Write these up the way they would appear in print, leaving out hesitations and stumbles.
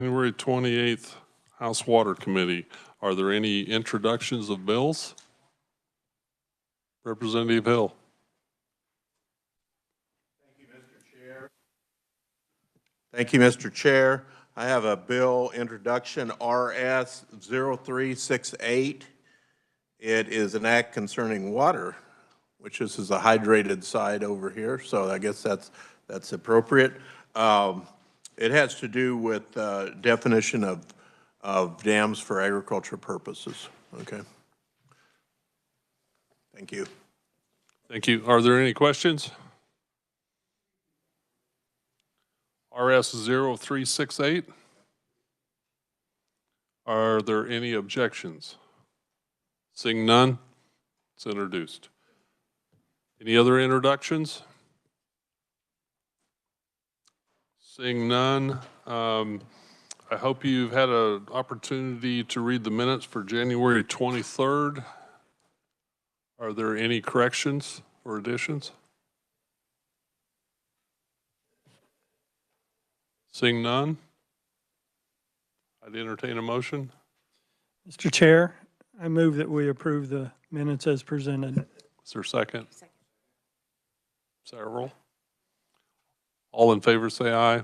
January 28th, House Water Committee. Are there any introductions of bills? Representative Hill. Thank you, Mr. Chair. I have a bill introduction, RS 0368. It is an act concerning water, which this is a hydrated side over here, so I guess that's appropriate. It has to do with definition of dams for agriculture purposes. Okay. Thank you. Thank you. Are there any questions? RS 0368. Are there any objections? Seeing none, it's introduced. Any other introductions? Seeing none, I hope you've had an opportunity to read the minutes for January 23rd. Are there any corrections or additions? Seeing none, I'd entertain a motion. Mr. Chair, I move that we approve the minutes as presented. Is there a second? Several. All in favor say aye.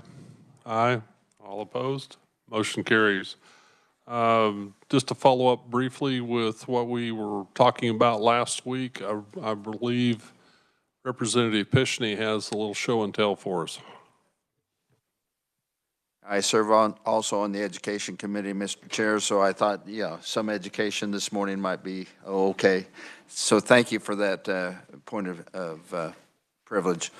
Aye. All opposed? Motion carries. Just to follow up briefly with what we were talking about last week, I believe Representative Pishney has a little show and tell for us. I serve also on the Education Committee, Mr. Chair, so I thought, yeah, some education this morning might be okay. So thank you for that point of privilege.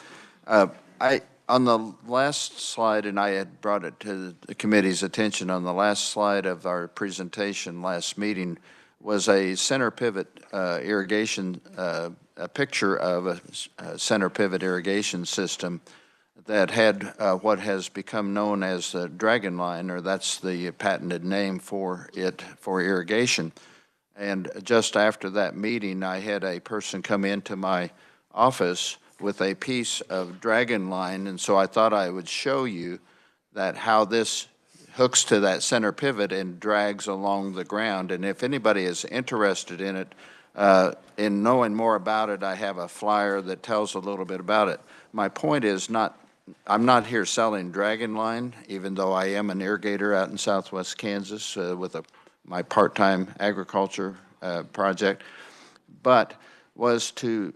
On the last slide, and I had brought it to the committee's attention, on the last slide of our presentation last meeting was a center pivot irrigation, a picture of a center pivot irrigation system that had what has become known as the dragon line, or that's the patented name for it for irrigation. And just after that meeting, I had a person come into my office with a piece of dragon line, and so I thought I would show you that how this hooks to that center pivot and drags along the ground. And if anybody is interested in it, in knowing more about it, I have a flyer that tells a little bit about it. My point is I'm not here selling dragon line, even though I am an irrigator out in southwest Kansas with my part-time agriculture project, but was to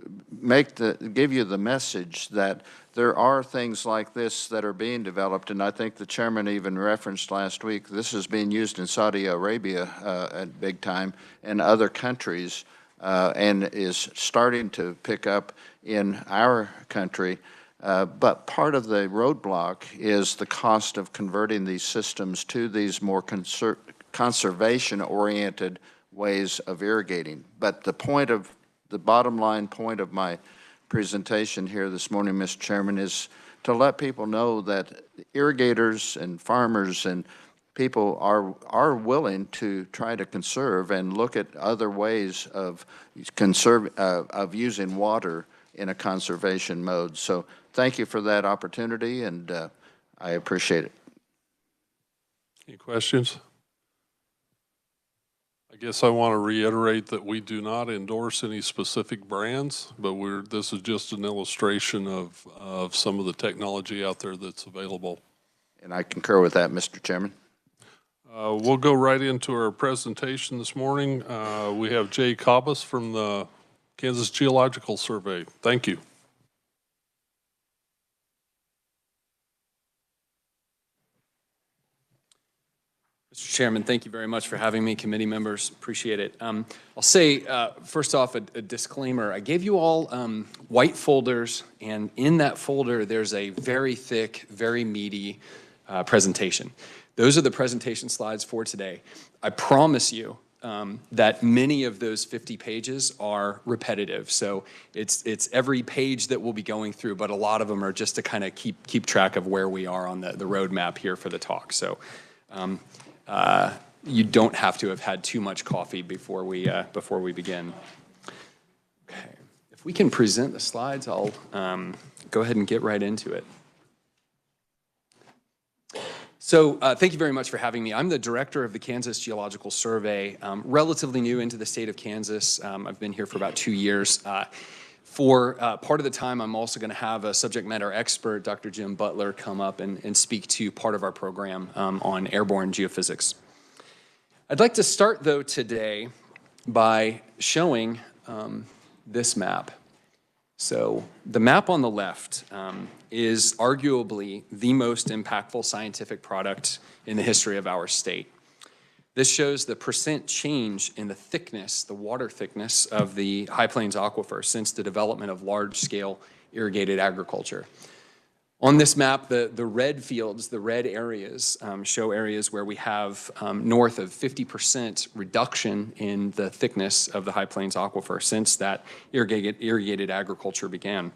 give you the message that there are things like this that are being developed, and I think the chairman even referenced last week, this is being used in Saudi Arabia at big time and other countries, and is starting to pick up in our country. But part of the roadblock is the cost of converting these systems to these more conservation-oriented ways of irrigating. But the bottom line point of my presentation here this morning, Mr. Chairman, is to let people know that irrigators and farmers and people are willing to try to conserve and look at other ways of using water in a conservation mode. So thank you for that opportunity, and I appreciate it. Any questions? I guess I want to reiterate that we do not endorse any specific brands, but this is just an illustration of some of the technology out there that's available. And I concur with that, Mr. Chairman. We'll go right into our presentation this morning. We have Jay Cobbas from the Kansas Geological Survey. Thank you. Mr. Chairman, thank you very much for having me. Committee members, appreciate it. I'll say, first off, a disclaimer. I gave you all white folders, and in that folder, there's a very thick, very meaty presentation. Those are the presentation slides for today. I promise you that many of those 50 pages are repetitive. So it's every page that we'll be going through, but a lot of them are just to kind of keep track of where we are on the roadmap here for the talk. So you don't have to have had too much coffee before we begin. Okay, if we can present the slides, I'll go ahead and get right into it. So thank you very much for having me. I'm the director of the Kansas Geological Survey, relatively new into the state of Kansas. I've been here for about 2 years. For part of the time, I'm also going to have a subject matter expert, Dr. Jim Butler, come up and speak to part of our program on airborne geophysics. I'd like to start, though, today by showing this map. So the map on the left is arguably the most impactful scientific product in the history of our state. This shows the percent change in the thickness, the water thickness of the High Plains aquifer since the development of large-scale irrigated agriculture. On this map, the red fields, the red areas, show areas where we have north of 50% reduction in the thickness of the High Plains aquifer since that irrigated agriculture began.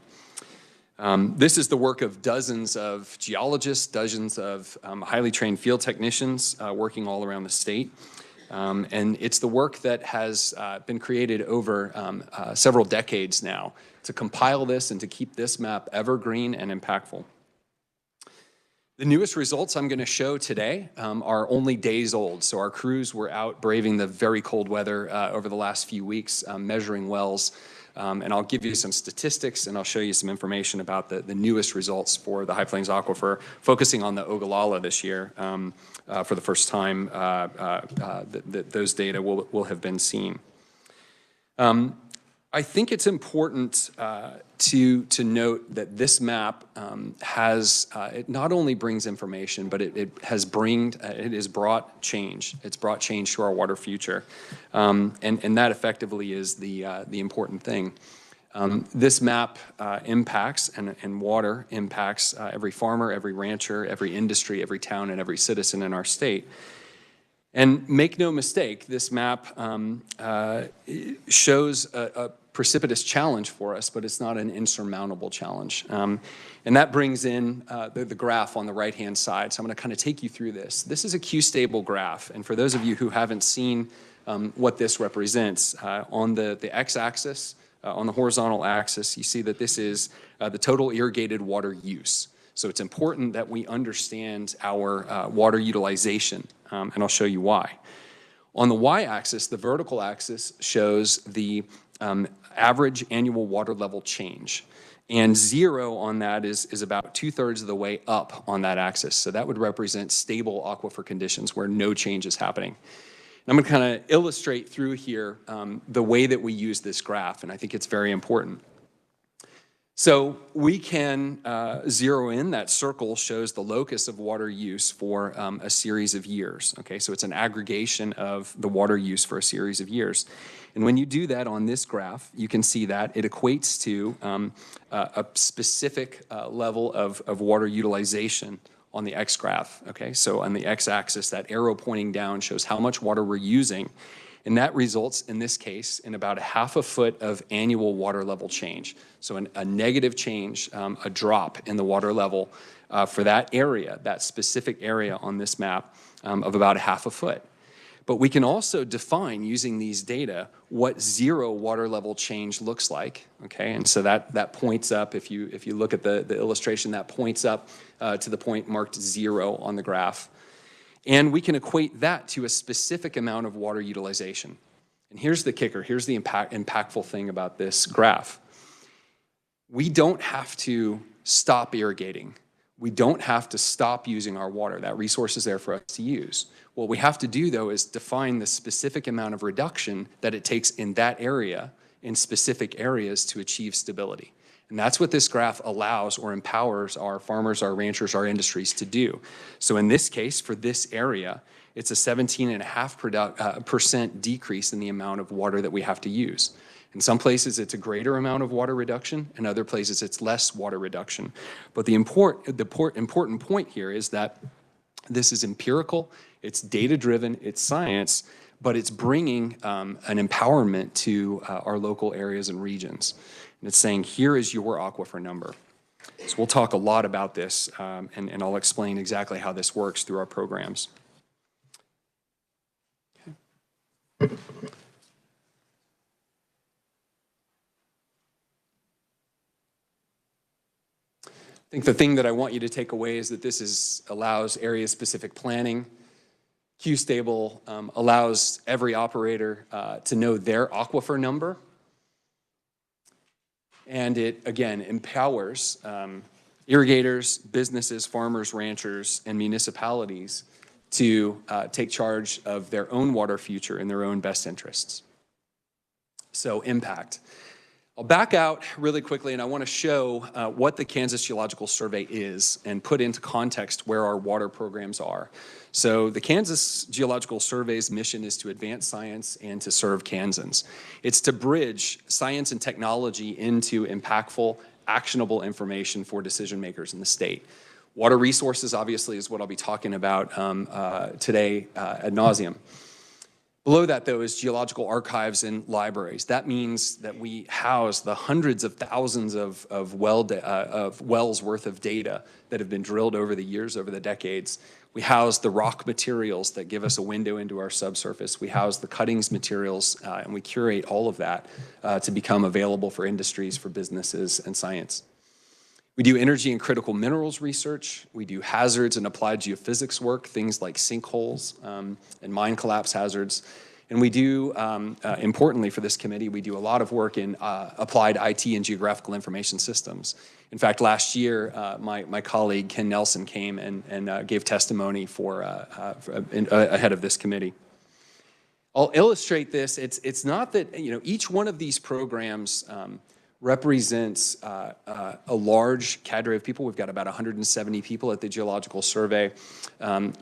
This is the work of dozens of geologists, dozens of highly trained field technicians working all around the state. And it's the work that has been created over several decades now to compile this and to keep this map evergreen and impactful. The newest results I'm going to show today are only days old. So our crews were out braving the very cold weather over the last few weeks, measuring wells. And I'll give you some statistics and I'll show you some information about the newest results for the High Plains aquifer, focusing on the Ogallala this year. For the first time, those data will have been seen. I think it's important to note that this map it not only brings information, but it has brought change. It's brought change to our water future, and that effectively is the important thing. This map impacts and water impacts every farmer, every rancher, every industry, every town, and every citizen in our state. And make no mistake, this map shows a precipitous challenge for us, but it's not an insurmountable challenge. And that brings in the graph on the right-hand side. So I'm going to kind of take you through this. This is a Q-stable graph. And for those of you who haven't seen what this represents, on the x-axis, on the horizontal axis, you see that this is the total irrigated water use. So it's important that we understand our water utilization, and I'll show you why. On the y-axis, the vertical axis shows the average annual water level change. And 0 on that is about 2/3 of the way up on that axis. So that would represent stable aquifer conditions where no change is happening. And I'm going to kind of illustrate through here the way that we use this graph, and I think it's very important. So we can zero in. That circle shows the locus of water use for a series of years. Okay, so it's an aggregation of the water use for a series of years. And when you do that on this graph, you can see that it equates to a specific level of water utilization on the X graph. Okay, so on the X-axis, that arrow pointing down shows how much water we're using. And that results, in this case, in about 1/2 foot of annual water level change. So a negative change, a drop in the water level for that area, that specific area on this map of about 1/2 foot. But we can also define, using these data, what 0 water level change looks like, okay? And so that points up, if you look at the illustration, that points up to the point marked 0 on the graph. And we can equate that to a specific amount of water utilization. And here's the kicker. Here's the impactful thing about this graph. We don't have to stop irrigating. We don't have to stop using our water. That resource is there for us to use. What we have to do, though, is define the specific amount of reduction that it takes in that area, in specific areas, to achieve stability. And that's what this graph allows or empowers our farmers, our ranchers, our industries to do. So in this case, for this area, it's a 17.5% decrease in the amount of water that we have to use. In some places, it's a greater amount of water reduction. In other places, it's less water reduction. But the important point here is that this is empirical, it's data-driven, it's science, but it's bringing an empowerment to our local areas and regions. And it's saying, here is your aquifer number. So we'll talk a lot about this, and I'll explain exactly how this works through our programs. Okay. I think the thing that I want you to take away is that this allows area-specific planning. Q-Stable allows every operator to know their aquifer number. And it, again, empowers irrigators, businesses, farmers, ranchers, and municipalities to take charge of their own water future in their own best interests. So, impact. I'll back out really quickly, and I want to show what the Kansas Geological Survey is and put into context where our water programs are. So the Kansas Geological Survey's mission is to advance science and to serve Kansans. It's to bridge science and technology into impactful, actionable information for decision makers in the state. Water resources, obviously, is what I'll be talking about today ad nauseum. Below that, though, is geological archives and libraries. That means that we house the hundreds of thousands of wells worth of data that have been drilled over the years, over the decades. We house the rock materials that give us a window into our subsurface. We house the cuttings materials, and we curate all of that to become available for industries, for businesses, and science. We do energy and critical minerals research. We do hazards and applied geophysics work, things like sinkholes and mine collapse hazards. And we do, importantly for this committee, we do a lot of work in applied IT and geographical information systems. In fact, last year, my colleague Ken Nelson came and gave testimony ahead of this committee. I'll illustrate this. It's not that, each one of these programs represents a large cadre of people. We've got about 170 people at the Geological Survey.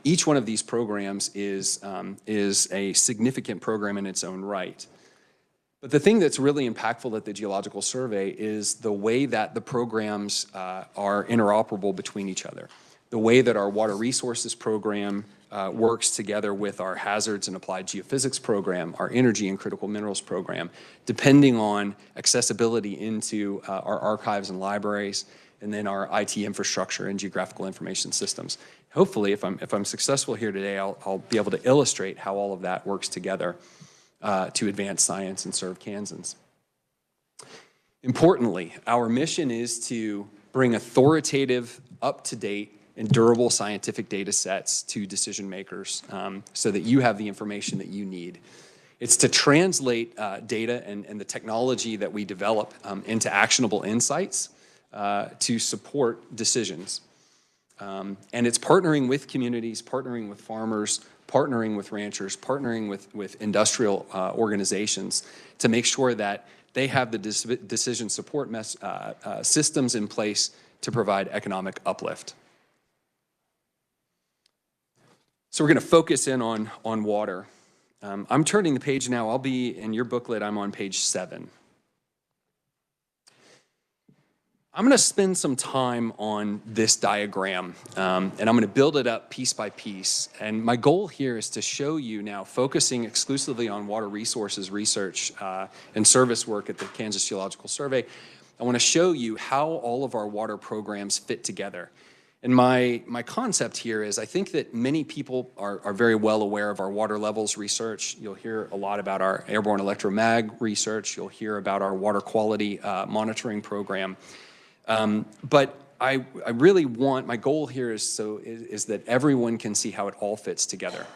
Each one of these programs is a significant program in its own right. But the thing that's really impactful at the Geological Survey is the way that the programs are interoperable between each other. The way that our water resources program works together with our hazards and applied geophysics program, our energy and critical minerals program, depending on accessibility into our archives and libraries, and then our IT infrastructure and geographical information systems. Hopefully, if I'm successful here today, I'll be able to illustrate how all of that works together to advance science and serve Kansans. Importantly, our mission is to bring authoritative, up-to-date, and durable scientific data sets to decision makers so that you have the information that you need. It's to translate data and the technology that we develop into actionable insights to support decisions. And it's partnering with communities, partnering with farmers, partnering with ranchers, partnering with industrial organizations to make sure that they have the decision support systems in place to provide economic uplift. So we're going to focus in on water. I'm turning the page now. I'll be in your booklet. I'm on page 7. I'm going to spend some time on this diagram, and I'm going to build it up piece by piece. And my goal here is to show you now, focusing exclusively on water resources research and service work at the Kansas Geological Survey, I want to show you how all of our water programs fit together. And my concept here is I think that many people are very well aware of our water levels research. You'll hear a lot about our airborne electromag research. You'll hear about our water quality monitoring program. But I really want, my goal here is that everyone can see how it all fits together.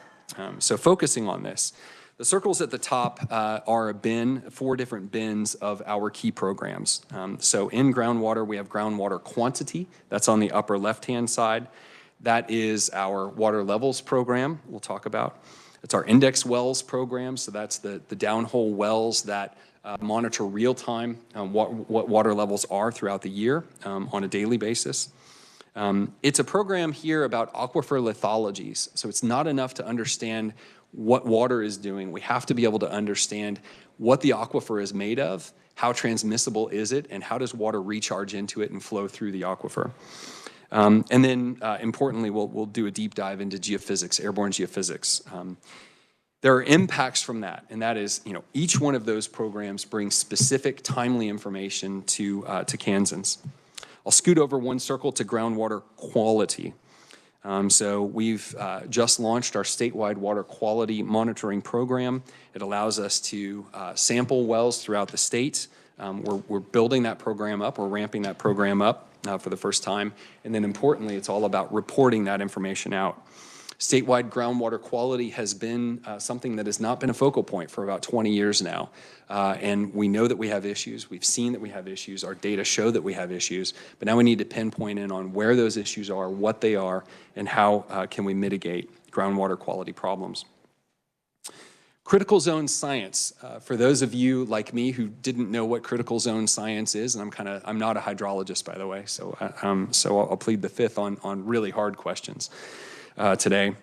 So focusing on this. The circles at the top are a bin, 4 different bins of our key programs. So in groundwater, we have groundwater quantity. That's on the upper left-hand side. That is our water levels program we'll talk about. It's our index wells program. So that's the downhole wells that monitor real-time what water levels are throughout the year on a daily basis. It's a program here about aquifer lithologies. So it's not enough to understand what water is doing. We have to be able to understand what the aquifer is made of, how transmissible is it, and how does water recharge into it and flow through the aquifer. And then, importantly, we'll do a deep dive into geophysics, airborne geophysics. There are impacts from that, and that is, each one of those programs brings specific, timely information to Kansans. I'll scoot over one circle to groundwater quality. So we've just launched our statewide water quality monitoring program. It allows us to sample wells throughout the state. We're building that program up. We're ramping that program up. for the first time. And then importantly, it's all about reporting that information out. Statewide groundwater quality has been something that has not been a focal point for about 20 years now. And we know that we have issues. We've seen that we have issues. Our data show that we have issues. But now we need to pinpoint in on where those issues are, what they are, and how can we mitigate groundwater quality problems. Critical zone science. For those of you like me who didn't know what critical zone science is, and I'm not a hydrologist, by the way, so I'll plead the fifth on really hard questions today.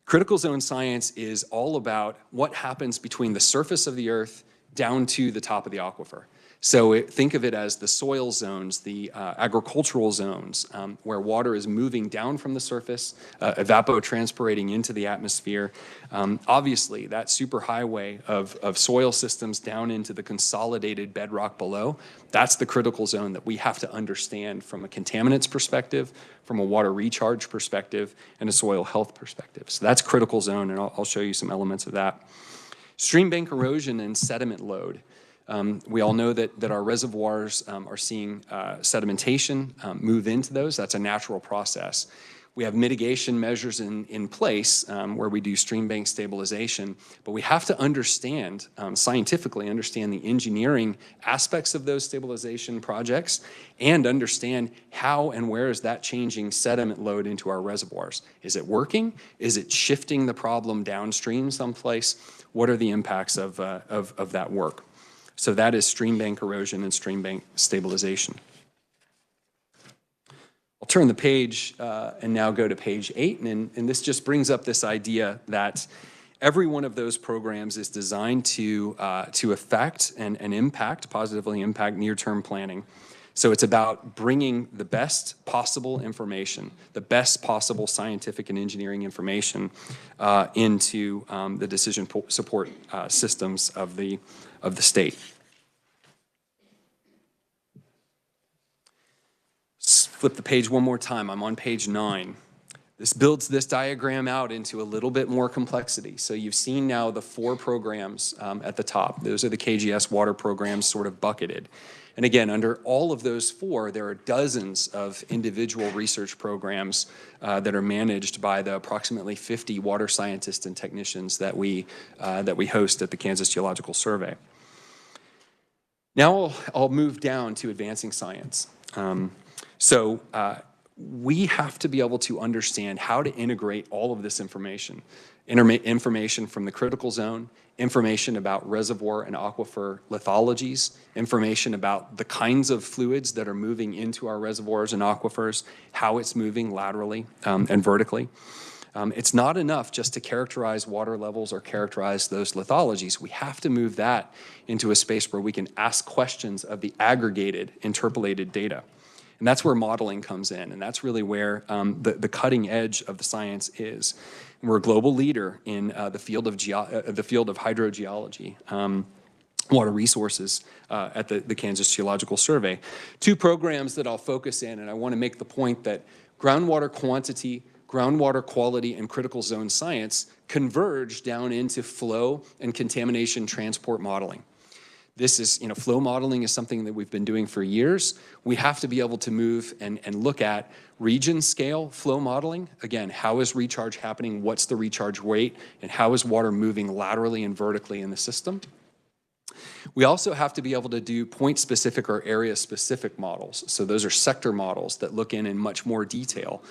Critical zone science is all about what happens between the surface of the earth down to the top of the aquifer. So think of it as the soil zones, the agricultural zones, where water is moving down from the surface, evapotranspirating into the atmosphere. Obviously, that superhighway of soil systems down into the consolidated bedrock below, that's the critical zone that we have to understand from a contaminants perspective, from a water recharge perspective, and a soil health perspective. So that's critical zone, and I'll show you some elements of that. Stream bank erosion and sediment load. We all know that our reservoirs are seeing sedimentation move into those. That's a natural process. We have mitigation measures in place where we do stream bank stabilization, but we have to understand, scientifically understand the engineering aspects of those stabilization projects and understand how and where is that changing sediment load into our reservoirs. Is it working? Is it shifting the problem downstream someplace? What are the impacts of that work? So that is stream bank erosion and stream bank stabilization. I'll turn the page and now go to page 8, and this just brings up this idea that every one of those programs is designed to affect and positively impact near-term planning. So it's about bringing the best possible information, the best possible scientific and engineering information into the decision support systems of the state. Let's flip the page one more time. I'm on page 9. This builds this diagram out into a little bit more complexity. So you've seen now the 4 programs at the top. Those are the KGS water programs sort of bucketed. And again, under all of those 4, there are dozens of individual research programs that are managed by the approximately 50 water scientists and technicians that we host at the Kansas Geological Survey. Now I'll move down to advancing science. So we have to be able to understand how to integrate all of this information. Information from the critical zone, information about reservoir and aquifer lithologies, information about the kinds of fluids that are moving into our reservoirs and aquifers, how it's moving laterally and vertically. It's not enough just to characterize water levels or characterize those lithologies. We have to move that into a space where we can ask questions of the aggregated, interpolated data. And that's where modeling comes in, and that's really where the cutting edge of the science is. And we're a global leader in the field of hydrogeology, water resources at the Kansas Geological Survey. 2 programs that I'll focus in, and I want to make the point that groundwater quantity, groundwater quality, and critical zone science converge down into flow and contamination transport modeling. This is, flow modeling is something that we've been doing for years. We have to be able to move and look at region scale flow modeling. Again, how is recharge happening? What's the recharge rate? And how is water moving laterally and vertically in the system? We also have to be able to do point-specific or area-specific models. So those are sector models that look in much more detail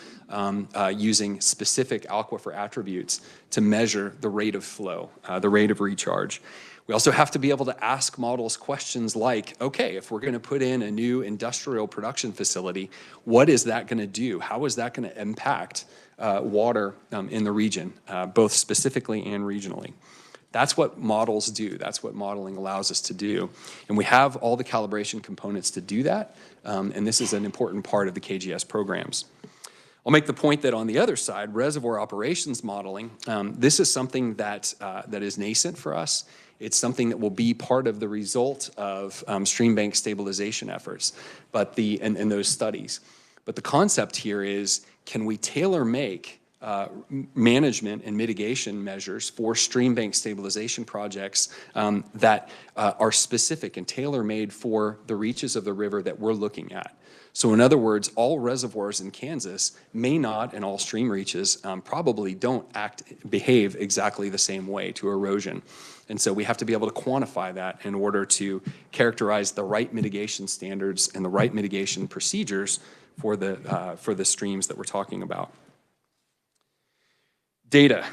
using specific aquifer attributes to measure the rate of flow, the rate of recharge. We also have to be able to ask models questions like, okay, if we're going to put in a new industrial production facility, what is that going to do? How is that going to impact water in the region, both specifically and regionally? That's what models do. That's what modeling allows us to do. And we have all the calibration components to do that, and this is an important part of the KGS programs. I'll make the point that on the other side, reservoir operations modeling, this is something that is nascent for us. It's something that will be part of the result of stream bank stabilization efforts, and those studies. But the concept here is, can we tailor make management and mitigation measures for stream bank stabilization projects that are specific and tailor-made for the reaches of the river that we're looking at. So in other words, all reservoirs in Kansas may not, and all stream reaches probably don't behave exactly the same way to erosion. And so we have to be able to quantify that in order to characterize the right mitigation standards and the right mitigation procedures for the streams that we're talking about. Data.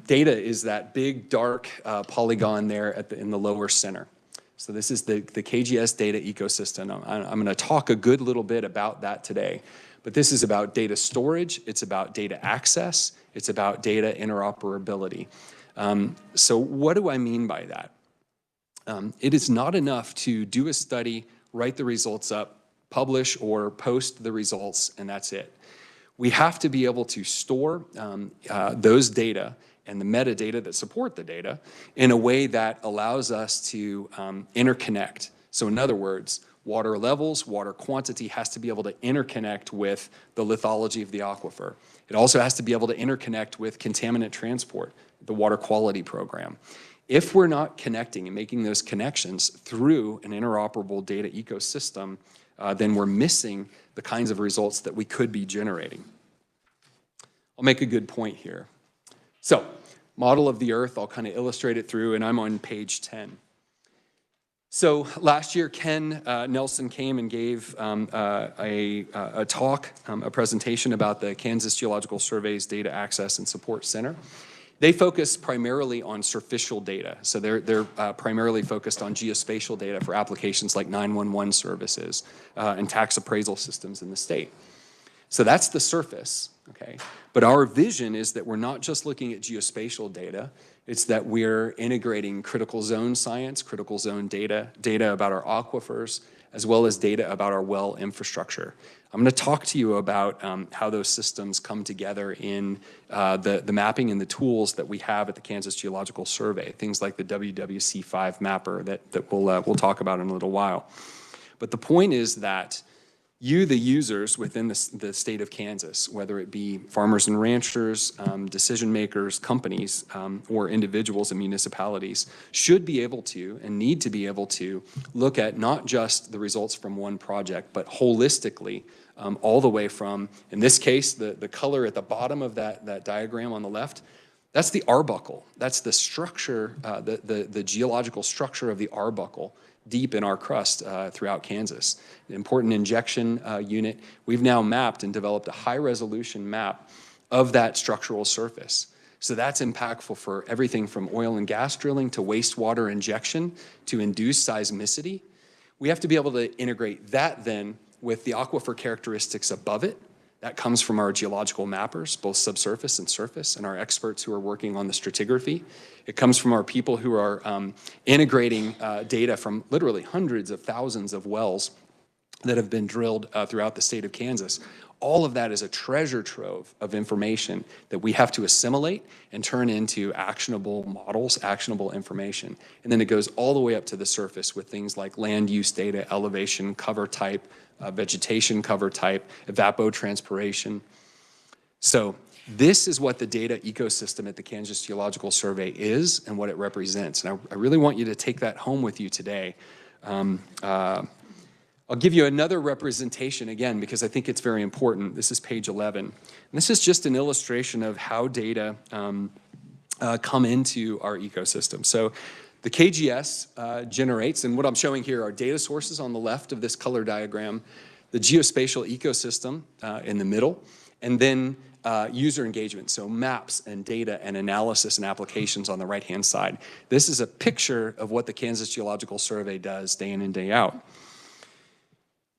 Data is that big dark polygon there in the lower center. So this is the KGS data ecosystem. I'm going to talk a good little bit about that today. But this is about data storage, it's about data access, it's about data interoperability. So what do I mean by that? It is not enough to do a study, write the results up, publish or post the results, and that's it. We have to be able to store those data and the metadata that support the data in a way that allows us to interconnect. So in other words, water levels, water quantity has to be able to interconnect with the lithology of the aquifer. It also has to be able to interconnect with contaminant transport, the water quality program. If we're not connecting and making those connections through an interoperable data ecosystem, then we're missing the kinds of results that we could be generating. I'll make a good point here. So, model of the Earth, I'll kind of illustrate it through, and I'm on page 10. So last year, Ken Nelson came and gave a talk, a presentation about the Kansas Geological Survey's Data Access and Support Center. They focus primarily on surficial data. So they're primarily focused on geospatial data for applications like 911 services and tax appraisal systems in the state. So that's the surface, okay? But our vision is that we're not just looking at geospatial data, it's that we're integrating critical zone science, critical zone data, data about our aquifers, as well as data about our well infrastructure. I'm going to talk to you about how those systems come together in the mapping and the tools that we have at the Kansas Geological Survey, things like the WWC5 mapper that we'll talk about in a little while. But the point is that you, the users within the state of Kansas, whether it be farmers and ranchers, decision makers, companies, or individuals and municipalities, should be able to and need to be able to look at not just the results from one project, but holistically, all the way from, in this case, the color at the bottom of that diagram on the left, that's the Arbuckle. That's the structure, the geological structure of the Arbuckle deep in our crust throughout Kansas. An important injection unit. We've now mapped and developed a high-resolution map of that structural surface. So that's impactful for everything from oil and gas drilling to wastewater injection to induced seismicity. We have to be able to integrate that then with the aquifer characteristics above it. That comes from our geological mappers, both subsurface and surface, and our experts who are working on the stratigraphy. It comes from our people who are integrating data from literally hundreds of thousands of wells that have been drilled throughout the state of Kansas. All of that is a treasure trove of information that we have to assimilate and turn into actionable models, actionable information. And then it goes all the way up to the surface with things like land use data, elevation, cover type, vegetation cover type, evapotranspiration. So this is what the data ecosystem at the Kansas Geological Survey is and what it represents. And I really want you to take that home with you today. I'll give you another representation again because I think it's very important. This is page 11. And this is just an illustration of how data come into our ecosystem. So the KGS generates, and what I'm showing here are data sources on the left of this color diagram, the geospatial ecosystem in the middle, and then user engagement, so maps and data and analysis and applications on the right-hand side. This is a picture of what the Kansas Geological Survey does day in and day out.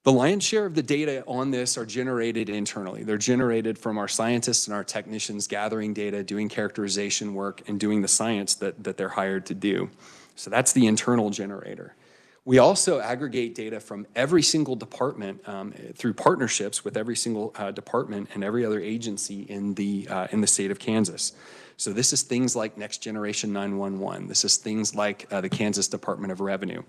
The lion's share of the data on this are generated internally. They're generated from our scientists and our technicians gathering data, doing characterization work, and doing the science that they're hired to do. So that's the internal generator. We also aggregate data from every single department through partnerships with every single department and every other agency in the state of Kansas. So this is things like Next Generation 911. This is things like the Kansas Department of Revenue.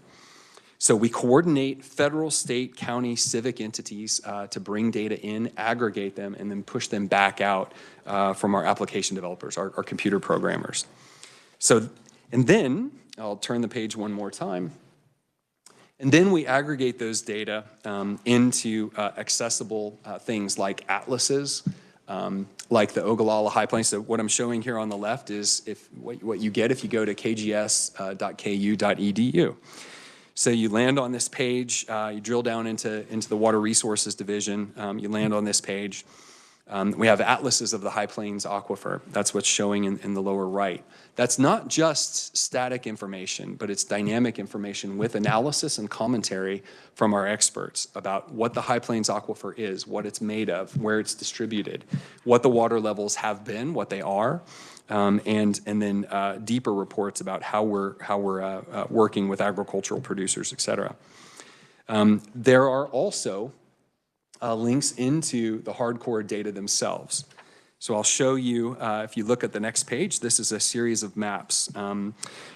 So we coordinate federal, state, county, civic entities to bring data in, aggregate them, and then push them back out from our application developers, our computer programmers. So, and then, I'll turn the page one more time. And then we aggregate those data into accessible things like atlases, like the Ogallala High Plains. So what I'm showing here on the left is what you get if you go to ks.gov. So you land on this page, you drill down into the Water Resources Division, you land on this page. We have atlases of the High Plains Aquifer. That's what's showing in the lower right. That's not just static information, but it's dynamic information with analysis and commentary from our experts about what the High Plains Aquifer is, what it's made of, where it's distributed, what the water levels have been, what they are, and then deeper reports about how we're working with agricultural producers, et cetera. There are also links into the hardcore data themselves. So I'll show you, if you look at the next page, this is a series of maps.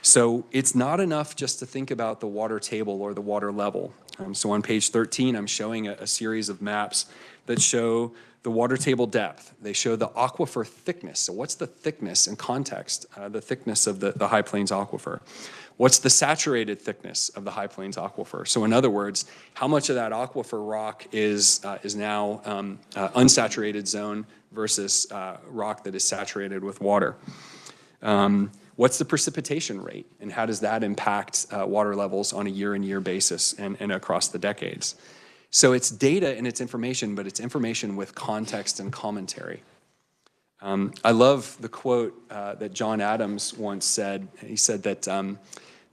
So it's not enough just to think about the water table or the water level. So on page 13, I'm showing a series of maps that show the water table depth. They show the aquifer thickness. So what's the thickness in context, the thickness of the High Plains Aquifer? What's the saturated thickness of the High Plains Aquifer? So in other words, how much of that aquifer rock is now unsaturated zone versus rock that is saturated with water? What's the precipitation rate, and how does that impact water levels on a year-in-year basis and across the decades? So it's data and it's information, but it's information with context and commentary. I love the quote that John Adams once said. He said that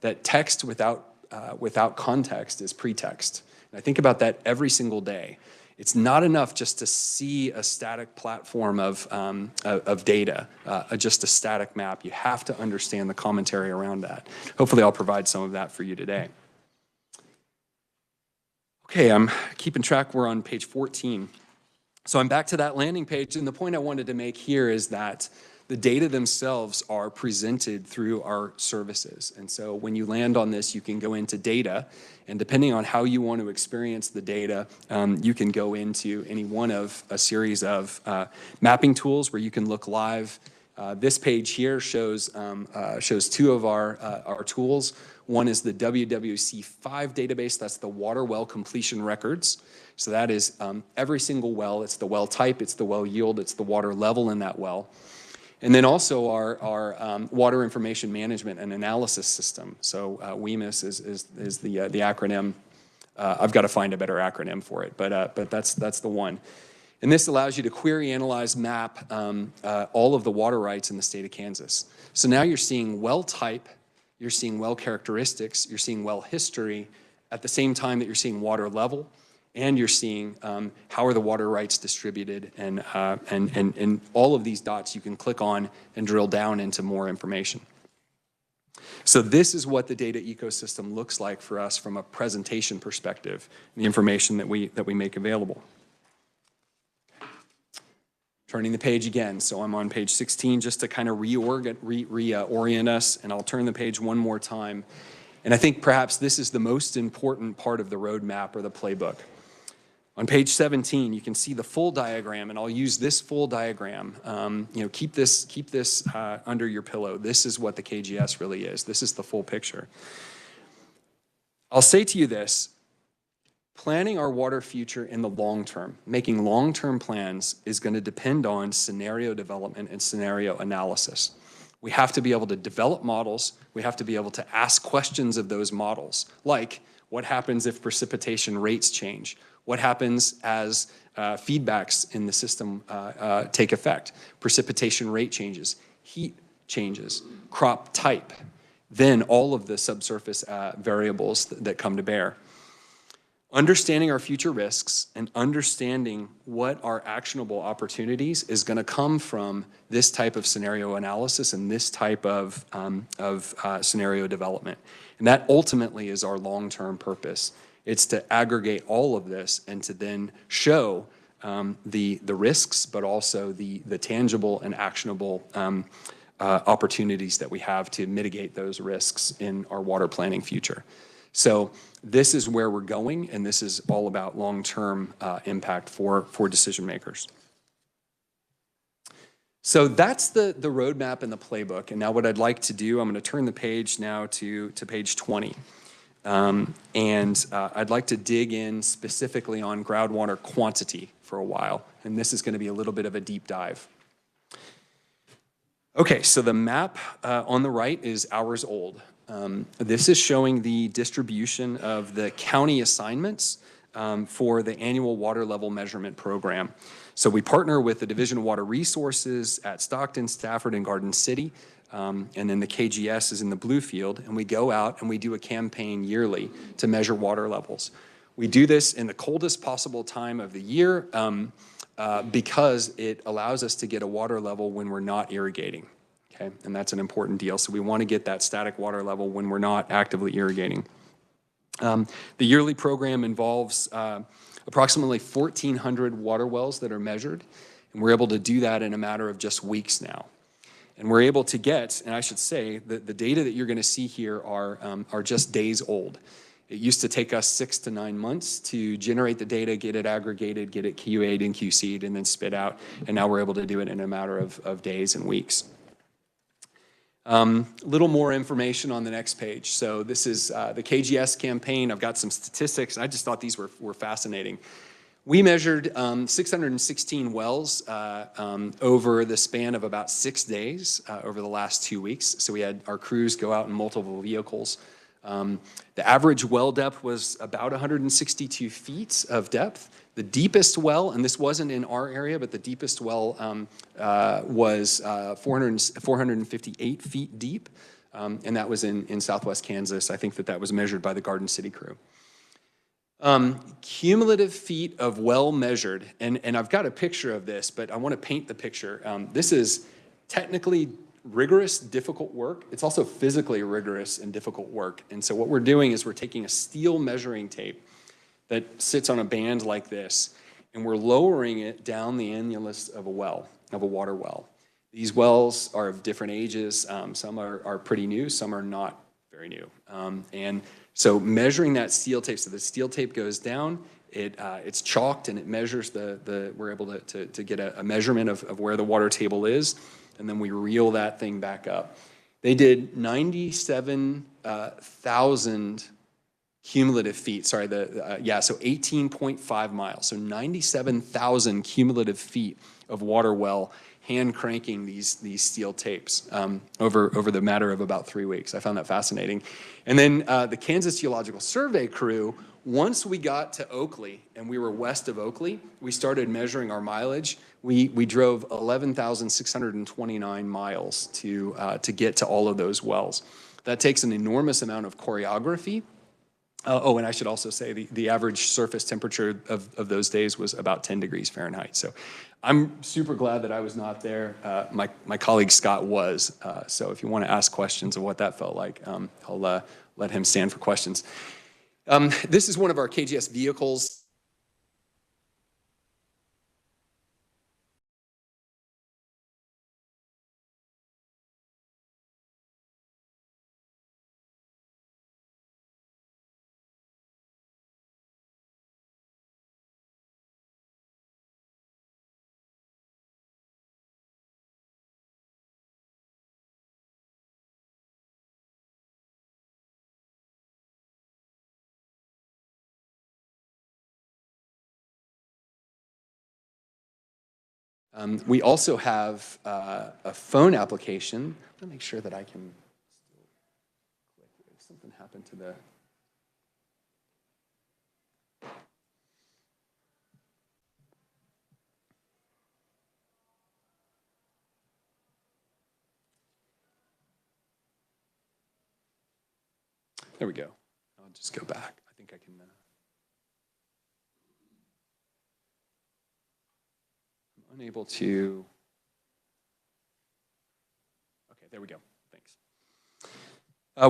that text without context is pretext. And I think about that every single day. It's not enough just to see a static platform of data, just a static map. You have to understand the commentary around that. Hopefully I'll provide some of that for you today. Okay, I'm keeping track. We're on page 14. So I'm back to that landing page, and the point I wanted to make here is that the data themselves are presented through our services. And so when you land on this, you can go into data, and depending on how you want to experience the data, you can go into any one of a series of mapping tools where you can look live. This page here shows two of our tools. One is the WWC5 database. That's the water well completion records. So that is every single well. It's the well type, it's the well yield, it's the water level in that well. And then also our water information management and analysis system. So WEMIS is the acronym. I've got to find a better acronym for it, but that's the one. And this allows you to query, analyze, map all of the water rights in the state of Kansas. So now you're seeing well type, you're seeing well characteristics, you're seeing well history, at the same time that you're seeing water level, and you're seeing how are the water rights distributed, and all of these dots you can click on and drill down into more information. So this is what the data ecosystem looks like for us from a presentation perspective, the information that we make available. Turning the page again, so I'm on page 16 just to kind of reorient us, and I'll turn the page one more time. And I think perhaps this is the most important part of the roadmap or the playbook. On page 17, you can see the full diagram, and I'll use this full diagram. Keep this under your pillow. This is what the KGS really is. This is the full picture. I'll say to you this. Planning our water future in the long term, making long-term plans, is going to depend on scenario development and scenario analysis. We have to be able to develop models. We have to be able to ask questions of those models, like what happens if precipitation rates change? What happens as feedbacks in the system take effect? Precipitation rate changes, heat changes, crop type, then all of the subsurface variables that come to bear. Understanding our future risks and understanding what are actionable opportunities is going to come from this type of scenario analysis and this type of scenario development. And that ultimately is our long-term purpose. It's to aggregate all of this and to then show the risks, but also the tangible and actionable opportunities that we have to mitigate those risks in our water planning future. So this is where we're going, and this is all about long-term impact for decision makers. So that's the roadmap and the playbook. And now what I'd like to do, I'm going to turn the page now to page 20. I'd like to dig in specifically on groundwater quantity for a while. And this is going to be a little bit of a deep dive. Okay, so the map on the right is hours old. This is showing the distribution of the county assignments for the annual water level measurement program. So we partner with the Division of Water Resources at Stockton, Stafford, and Garden City, and then the KGS is in the blue field, and we go out and we do a campaign yearly to measure water levels. We do this in the coldest possible time of the year because it allows us to get a water level when we're not irrigating, okay? And that's an important deal. So we want to get that static water level when we're not actively irrigating. The yearly program involves approximately 1,400 water wells that are measured, and we're able to do that in a matter of just weeks now. And we're able to get, and I should say, that the data that you're going to see here are just days old. It used to take us 6 to 9 months to generate the data, get it aggregated, get it QA'd and QC'd, and then spit out, and now we're able to do it in a matter of days and weeks. Little more information on the next page. So this is the KGS campaign. I've got some statistics, and I just thought these were fascinating. We measured 616 wells over the span of about 6 days over the last 2 weeks. So we had our crews go out in multiple vehicles. The average well depth was about 162 feet of depth. The deepest well, and this wasn't in our area, but the deepest well was 458 feet deep, and that was in southwest Kansas. I think that was measured by the Garden City crew. Cumulative feet of well measured, and I've got a picture of this, but I want to paint the picture. This is technically rigorous, difficult work. It's also physically rigorous and difficult work. And so what we're doing is we're taking a steel measuring tape that sits on a band like this, and we're lowering it down the annulus of a well, of a water well. These wells are of different ages. Some are pretty new, some are not very new. And so measuring that steel tape, so the steel tape goes down, it's chalked and it measures we're able to get a measurement of where the water table is, and then we reel that thing back up. They did 97,000 cumulative feet, sorry, so 18.5 miles, so 97,000 cumulative feet of water well hand cranking these steel tapes over the matter of about 3 weeks. I found that fascinating. And then the Kansas Geological Survey crew, once we got to Oakley and we were west of Oakley, we started measuring our mileage. We drove 11,629 miles to get to all of those wells. That takes an enormous amount of choreography. And I should also say the average surface temperature of those days was about 10 degrees Fahrenheit. So I'm super glad that I was not there. My colleague Scott was. So if you want to ask questions of what that felt like, I'll let him stand for questions. This is one of our KGS vehicles. We also have a phone application. Let me make sure that I can still click. If something happened to the... There we go. I'll just go back. I think I can... unable to, okay, there we go, thanks.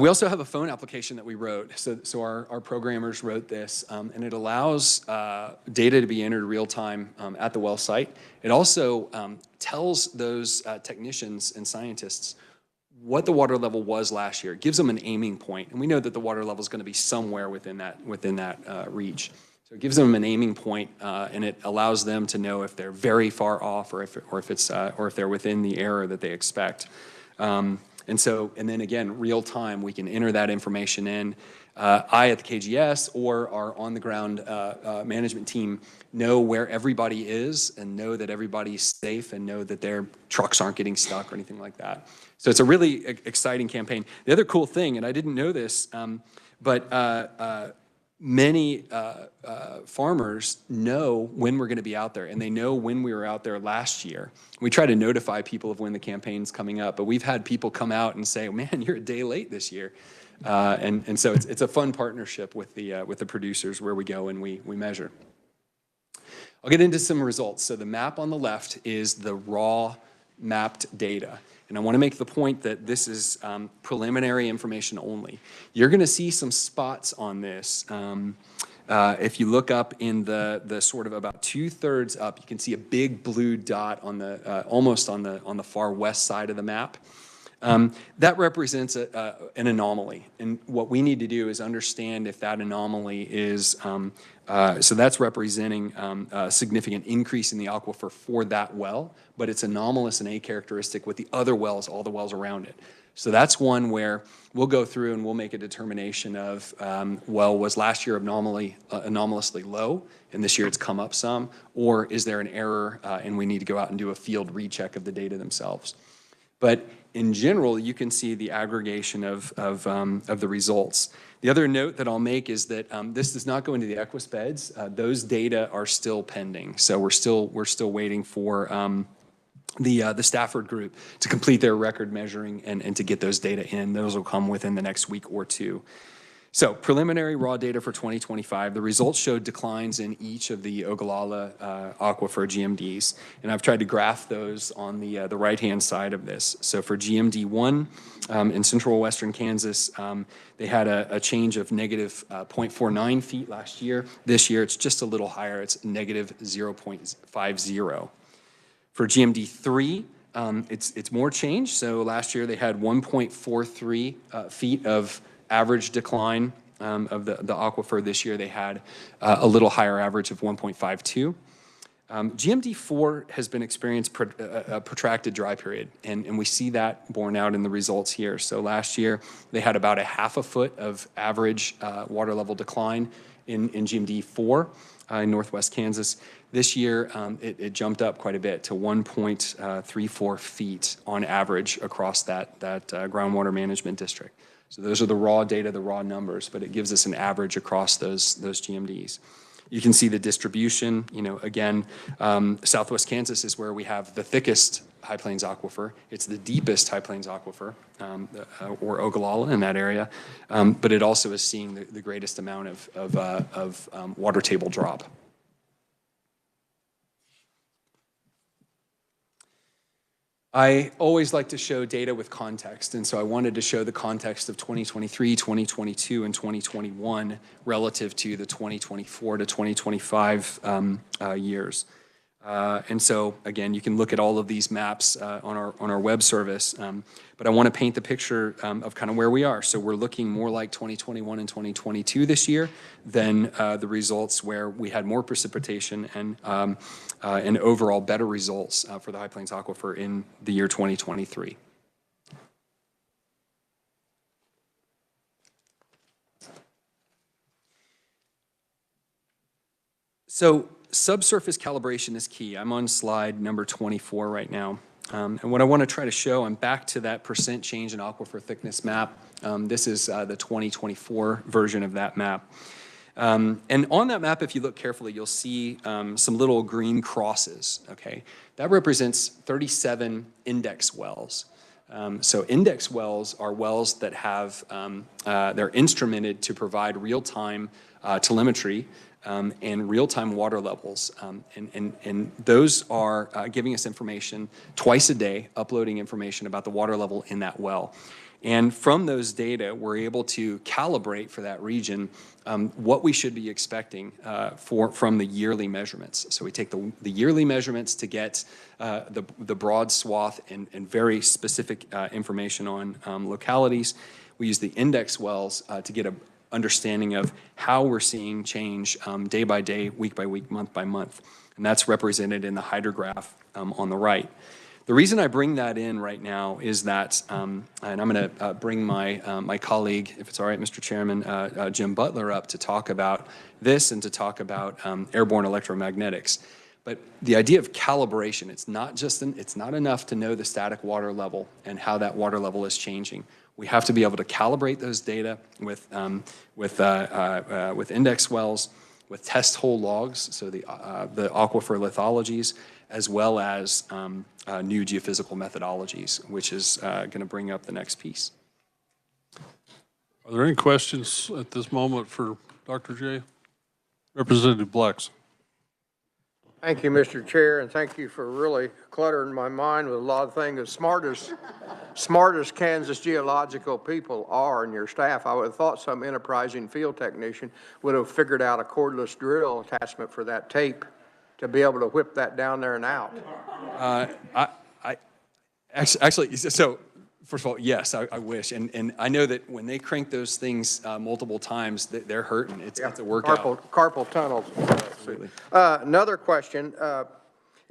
We also have a phone application that we wrote. So our programmers wrote this, and it allows data to be entered real time at the well site. It also tells those technicians and scientists what the water level was last year. It gives them an aiming point, and we know that the water level is going to be somewhere within that reach. So it gives them an aiming point, and it allows them to know if they're very far off or if they're within the error that they expect. And then again, real time, we can enter that information in. I at the KGS or our on-the-ground management team know where everybody is and know that everybody's safe and know that their trucks aren't getting stuck or anything like that. So it's a really exciting campaign. The other cool thing, and I didn't know this, but many farmers know when we're going to be out there, and they know when we were out there last year. We try to notify people of when the campaign's coming up, but we've had people come out and say, man, you're a day late this year. And so it's a fun partnership with the producers where we go and we measure. I'll get into some results. So the map on the left is the raw mapped data. And I want to make the point that this is preliminary information only. You're going to see some spots on this. If you look up in the sort of about 2/3 up, you can see a big blue dot on the almost on the far west side of the map. That represents an anomaly, and what we need to do is understand if that anomaly is, so that's representing a significant increase in the aquifer for that well, but it's anomalous and acharacteristic with the other wells, all the wells around it. So that's one where we'll go through and we'll make a determination of, well, was last year anomalously low, and this year it's come up some, or is there an error and we need to go out and do a field recheck of the data themselves. But in general, you can see the aggregation of the results. The other note that I'll make is that this does not go into the Equus beds. Those data are still pending. So we're still waiting for the Stafford group to complete their record measuring and to get those data in. Those will come within the next week or two. So preliminary raw data for 2025, the results showed declines in each of the Ogallala aquifer GMDs, and I've tried to graph those on the right-hand side of this. So for GMD 1 in central western Kansas, they had a change of negative 0.49 feet last year. This year it's just a little higher, it's negative 0.50. For GMD 3, it's more change. So last year they had 1.43 feet of average decline of the aquifer. This year they had a little higher average of 1.52. GMD4 has been experienced a protracted dry period, and we see that borne out in the results here. So last year they had about a half a foot of average water level decline in GMD4 in northwest Kansas. This year it jumped up quite a bit to 1.34 feet on average across that groundwater management district. So those are the raw data, the raw numbers, but it gives us an average across those GMDs. You can see the distribution, again, southwest Kansas is where we have the thickest High Plains aquifer. It's the deepest High Plains aquifer, or Ogallala in that area, but it also is seeing the greatest amount of water table drop. I always like to show data with context, and so I wanted to show the context of 2023, 2022, and 2021 relative to the 2024 to 2025 years. And so, again, you can look at all of these maps on our web service, but I want to paint the picture of kind of where we are. So we're looking more like 2021 and 2022 this year than the results where we had more precipitation and overall better results for the High Plains aquifer in the year 2023. So subsurface calibration is key. I'm on slide number 24 right now. And what I want to try to show, I'm back to that percent change in aquifer thickness map. This is the 2024 version of that map. And on that map, if you look carefully, you'll see some little green crosses, okay? That represents 37 index wells. So index wells are wells that have they're instrumented to provide real-time telemetry and real-time water levels. And those are giving us information twice a day, uploading information about the water level in that well. And from those data, we're able to calibrate for that region what we should be expecting from the yearly measurements. So we take the yearly measurements to get the broad swath and very specific information on localities. We use the index wells to get an understanding of how we're seeing change day by day, week by week, month by month. And that's represented in the hydrograph on the right. The reason I bring that in right now is that, and I'm going to bring my colleague, if it's all right, Mr. Chairman, Jim Butler up to talk about this and to talk about airborne electromagnetics. But the idea of calibration, it's not enough to know the static water level and how that water level is changing. We have to be able to calibrate those data with index wells, with test hole logs, so the aquifer lithologies, as well as new geophysical methodologies, which is going to bring up the next piece. Are there any questions at this moment for Dr. J? Representative Blex. Thank you, Mr. Chair, and thank you for really cluttering my mind with a lot of things. As smart as Kansas geological people are and your staff, I would have thought some enterprising field technician would have figured out a cordless drill attachment for that tape to be able to whip that down there and out. Actually, so first of all, yes, I wish. And I know that when they crank those things multiple times, they're hurting. It's a workout. Carpal tunnels. Absolutely. Another question.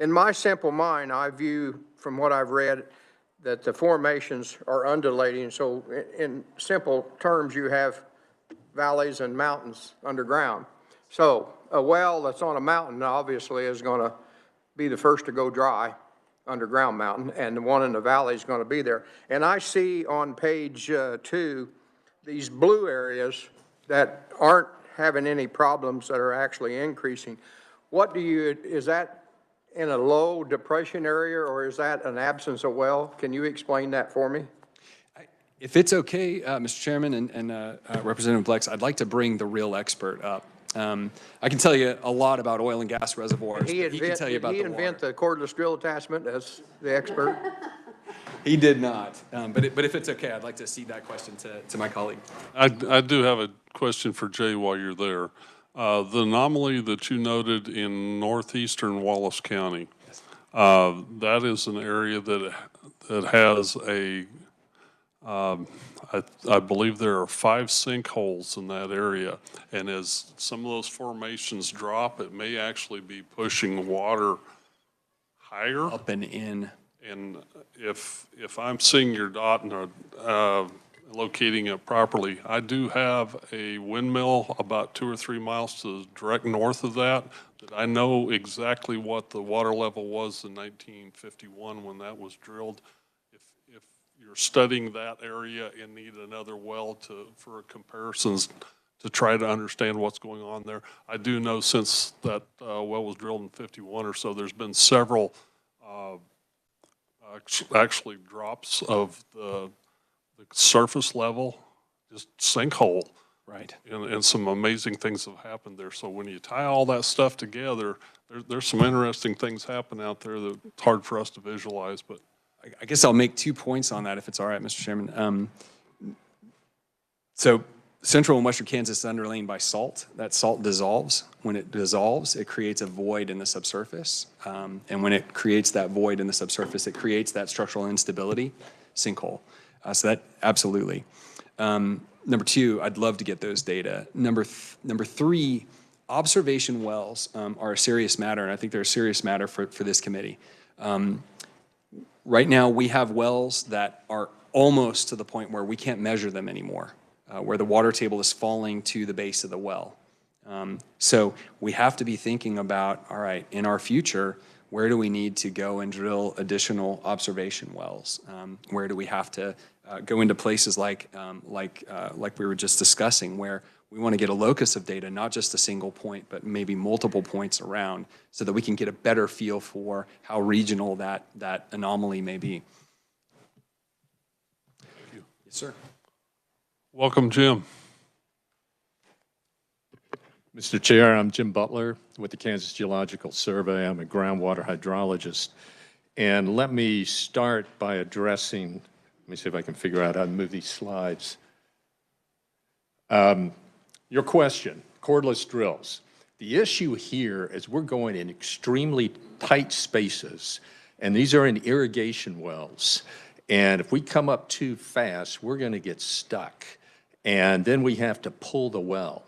In my simple mind, I view, from what I've read, that the formations are undulating. So in simple terms, you have valleys and mountains underground. So a well that's on a mountain obviously is going to be the first to go dry, underground mountain, and the one in the valley is going to be there. And I see on page 2 these blue areas that aren't having any problems that are actually increasing. Is that in a low depression area, or is that an absence of well? Can you explain that for me? If it's okay, Mr. Chairman and Representative Blex, I'd like to bring the real expert up. I can tell you a lot about oil and gas reservoirs. He can tell you about the water. Did he invent the cordless drill attachment as the expert? He did not. But if it's okay, I'd like to cede that question to my colleague. I do have a question for Jay while you're there. The anomaly that you noted in northeastern Wallace County, that is an area that has a, I believe there are 5 sinkholes in that area. And as some of those formations drop, it may actually be pushing water higher. Up and in. And if I'm seeing your dot and locating it properly, I do have a windmill about 2 or 3 miles to the direct north of that I know exactly what the water level was in 1951 when that was drilled. If you're studying that area and need another well for comparisons to try to understand what's going on there, I do know since that well was drilled in 51 or so, there's been several actually drops of the surface level, just sinkhole. Right. And some amazing things have happened there. So when you tie all that stuff together, there's some interesting things happen out there that it's hard for us to visualize. But I guess I'll make 2 points on that, if it's all right, Mr. Chairman. So central and western Kansas is underlain by salt. That salt dissolves. When it dissolves, it creates a void in the subsurface. And when it creates that void in the subsurface, it creates that structural instability, sinkhole. So that absolutely. Number 2, I'd love to get those data. Number 3, observation wells are a serious matter, and I think they're a serious matter for this committee. Right now, we have wells that are almost to the point where we can't measure them anymore, where the water table is falling to the base of the well. So we have to be thinking about, all right, in our future, where do we need to go and drill additional observation wells? Where do we have to go into places like we were just discussing, where we want to get a locus of data, not just a single point, but maybe multiple points around, so that we can get a better feel for how regional that anomaly may be. thank you. Yes, sir. Welcome, Jim. Mr. Chair, I'm Jim Butler with the Kansas Geological Survey. I'm a groundwater hydrologist. And let me start by addressing, let me see if I can figure out how to move these slides. Your question, cordless drills. The issue here is we're going in extremely tight spaces, and these are in irrigation wells. And if we come up too fast, we're going to get stuck. And then we have to pull the well.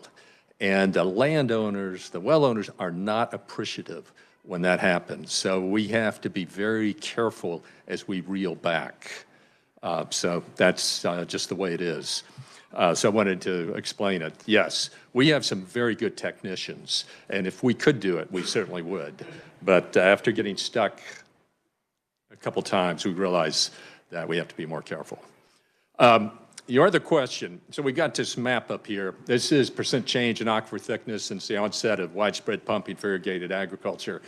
And the landowners, the well owners are not appreciative when that happens. So we have to be very careful as we reel back. So that's just the way it is. So I wanted to explain it. Yes, we have some very good technicians, and if we could do it, we certainly would. But after getting stuck a couple times, we realized that we have to be more careful. Your other question, so we got this map up here. This is percent change in aquifer thickness since the onset of widespread pumping for irrigated agriculture.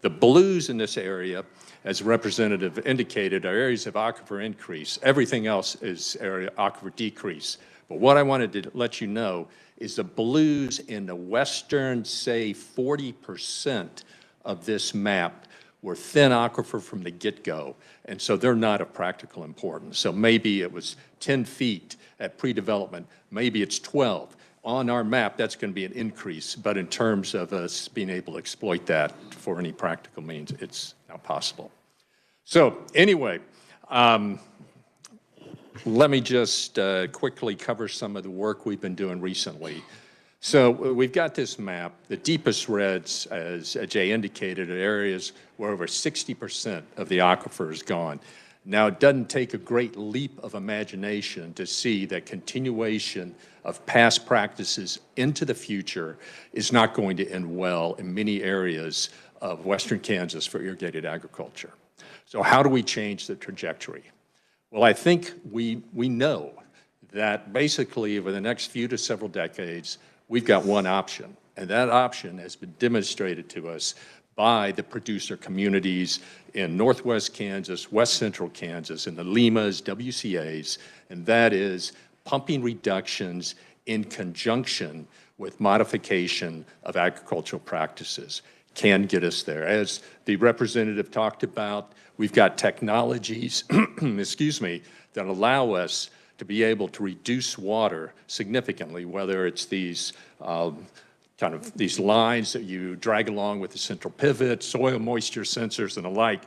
The blues in this area, as representative indicated, are areas of aquifer increase. Everything else is area aquifer decrease. But what I wanted to let you know is the blues in the western, say, 40% of this map were thin aquifer from the get-go, and so they're not of practical importance. So maybe it was 10 feet at pre-development, maybe it's 12. On our map, that's going to be an increase, but in terms of us being able to exploit that for any practical means, it's not possible. So anyway, let me just quickly cover some of the work we've been doing recently. So we've got this map. The deepest reds, as Jay indicated, are areas where over 60% of the aquifer is gone. Now, it doesn't take a great leap of imagination to see that continuation of past practices into the future is not going to end well in many areas of western Kansas for irrigated agriculture. So how do we change the trajectory? Well, I think we know that basically over the next few to several decades, we've got one option, and that option has been demonstrated to us by the producer communities in northwest Kansas, west central Kansas, and the LEMAs, WCAs, and that is pumping reductions in conjunction with modification of agricultural practices can get us there. As the representative talked about, we've got technologies, excuse me, that allow us to be able to reduce water significantly, whether it's these these lines that you drag along with the central pivot, soil moisture sensors and the like.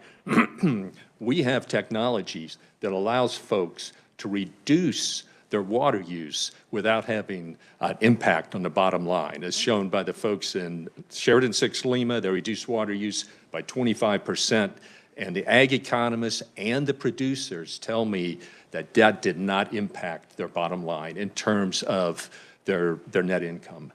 We have technologies that allows folks to reduce their water use without having an impact on the bottom line. As shown by the folks in Sheridan 6 Lima, they reduced water use by 25%. And the ag economists and the producers tell me that that did not impact their bottom line in terms of their net income.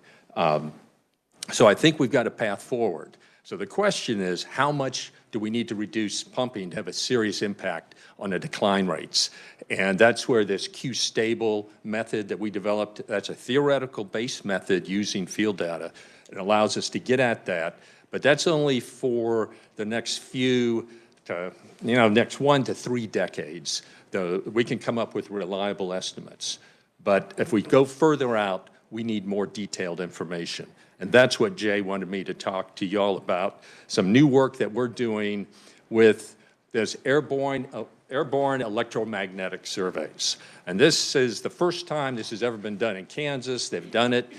So I think we've got a path forward. So the question is, how much do we need to reduce pumping to have a serious impact on the decline rates? And that's where this Q-stable method that we developed, that's a theoretical based method using field data. It allows us to get at that, but that's only for the next few to, next 1 to 3 decades. We can come up with reliable estimates. But if we go further out, we need more detailed information. And that's what Jay wanted me to talk to y'all about, some new work that we're doing with this airborne electromagnetic surveys. And this is the first time this has ever been done in Kansas. They've done it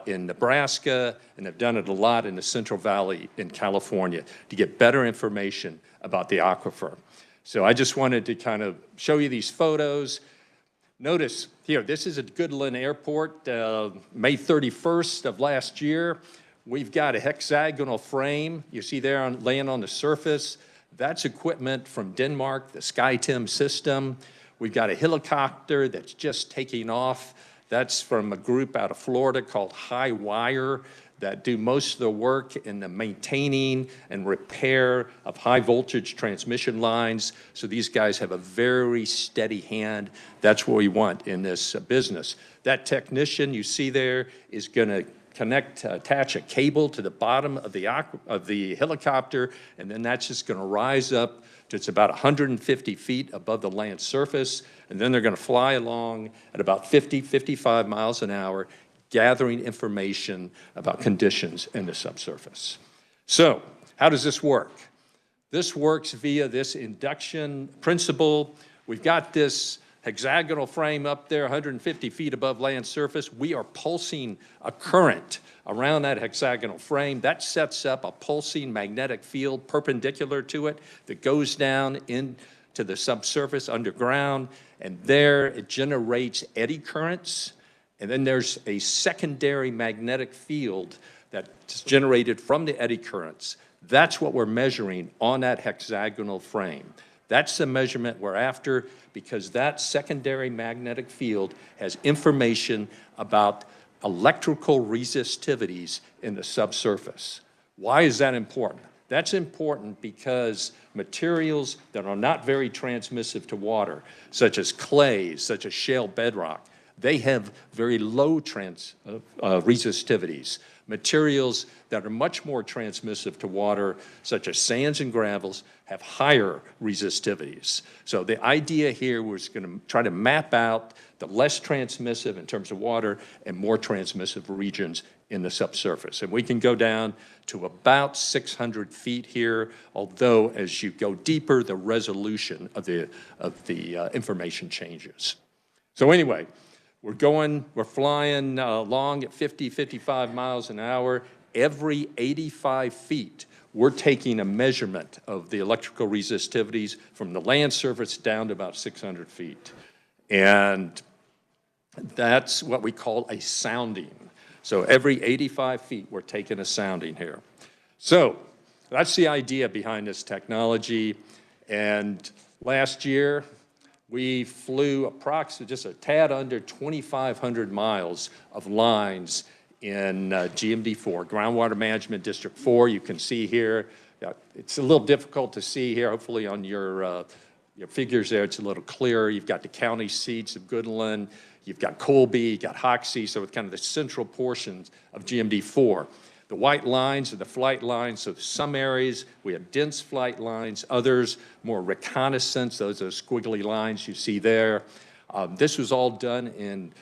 in Nebraska, and they've done it a lot in the Central Valley in California to get better information about the aquifer. So I just wanted to kind of show you these photos. Notice here, this is at Goodland Airport, May 31st of last year. We've got a hexagonal frame you see there laying on the surface. That's equipment from Denmark, the SkyTem system. We've got a helicopter that's just taking off. That's from a group out of Florida called High Wire that do most of the work in the maintaining and repair of high voltage transmission lines. So these guys have a very steady hand. That's what we want in this business. That technician you see there is going to attach a cable to the bottom of the helicopter, and then that's just going to rise up It's about 150 feet above the land surface, and then they're going to fly along at about 50, 55 miles an hour, gathering information about conditions in the subsurface. So, how does this work? This works via this induction principle. We've got this hexagonal frame up there, 150 feet above land surface. We are pulsing a current around that hexagonal frame. That sets up a pulsing magnetic field perpendicular to it that goes down into the subsurface underground, and there it generates eddy currents. And then there's a secondary magnetic field that's generated from the eddy currents. That's what we're measuring on that hexagonal frame. That's the measurement we're after, because that secondary magnetic field has information about electrical resistivities in the subsurface. Why is that important? That's important because materials that are not very transmissive to water, such as clays, such as shale bedrock, they have very low resistivities. Materials that are much more transmissive to water, such as sands and gravels, have higher resistivities. So the idea here was going to try to map out the less transmissive in terms of water and more transmissive regions in the subsurface. And we can go down to about 600 feet here, although as you go deeper, the resolution of the information changes. So anyway, we're flying along at 50, 55 miles an hour. Every 85 feet, we're taking a measurement of the electrical resistivities from the land surface down to about 600 feet. And that's what we call a sounding. So every 85 feet, we're taking a sounding here. So that's the idea behind this technology. And last year, we flew approximately just a tad under 2,500 miles of lines in GMD4, Groundwater Management District 4. You can see here, it's a little difficult to see here. Hopefully on your figures there, it's a little clearer. You've got the county seats of Goodland, you've got Colby, you've got Hoxie, so it's kind of the central portions of GMD4. The white lines are the flight lines, so some areas we have dense flight lines, others more reconnaissance, those are squiggly lines you see there. This was all done in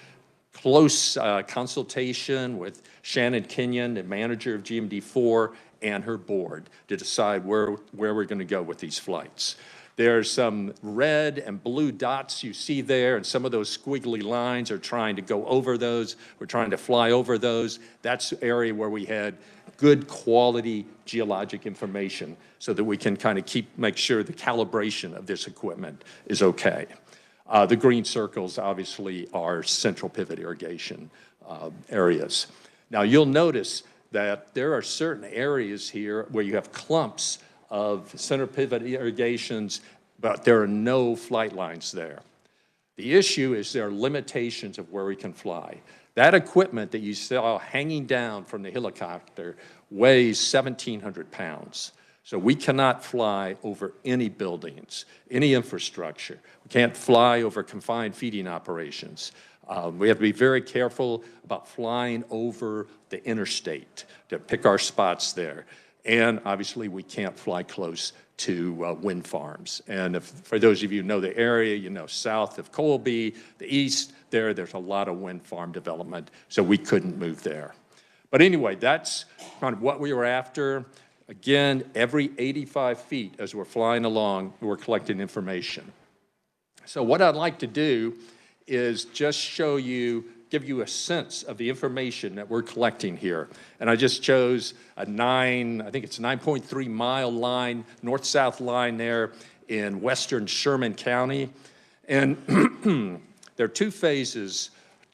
close consultation with Shannon Kenyon, the manager of GMD4, and her board to decide where we're going to go with these flights. There's some red and blue dots you see there, and some of those squiggly lines are trying to go over those. We're trying to fly over those. That's the area where we had good quality geologic information so that we can kind of make sure the calibration of this equipment is okay. The green circles obviously are central pivot irrigation areas. Now you'll notice that there are certain areas here where you have clumps of center pivot irrigations, but there are no flight lines there. The issue is there are limitations of where we can fly. That equipment that you saw hanging down from the helicopter weighs 1,700 pounds. So we cannot fly over any buildings, any infrastructure. We can't fly over confined feeding operations. We have to be very careful about flying over the interstate to pick our spots there. And obviously, we can't fly close to wind farms. And for those of you who know the area, you know south of Colby, the east, there's a lot of wind farm development, so we couldn't move there. But anyway, that's kind of what we were after. Again, every 85 feet as we're flying along, we're collecting information. So what I'd like to do is just give you a sense of the information that we're collecting here. And I just chose I think it's a 9.3 mile line, north-south line there in western Sherman County. And there are two phases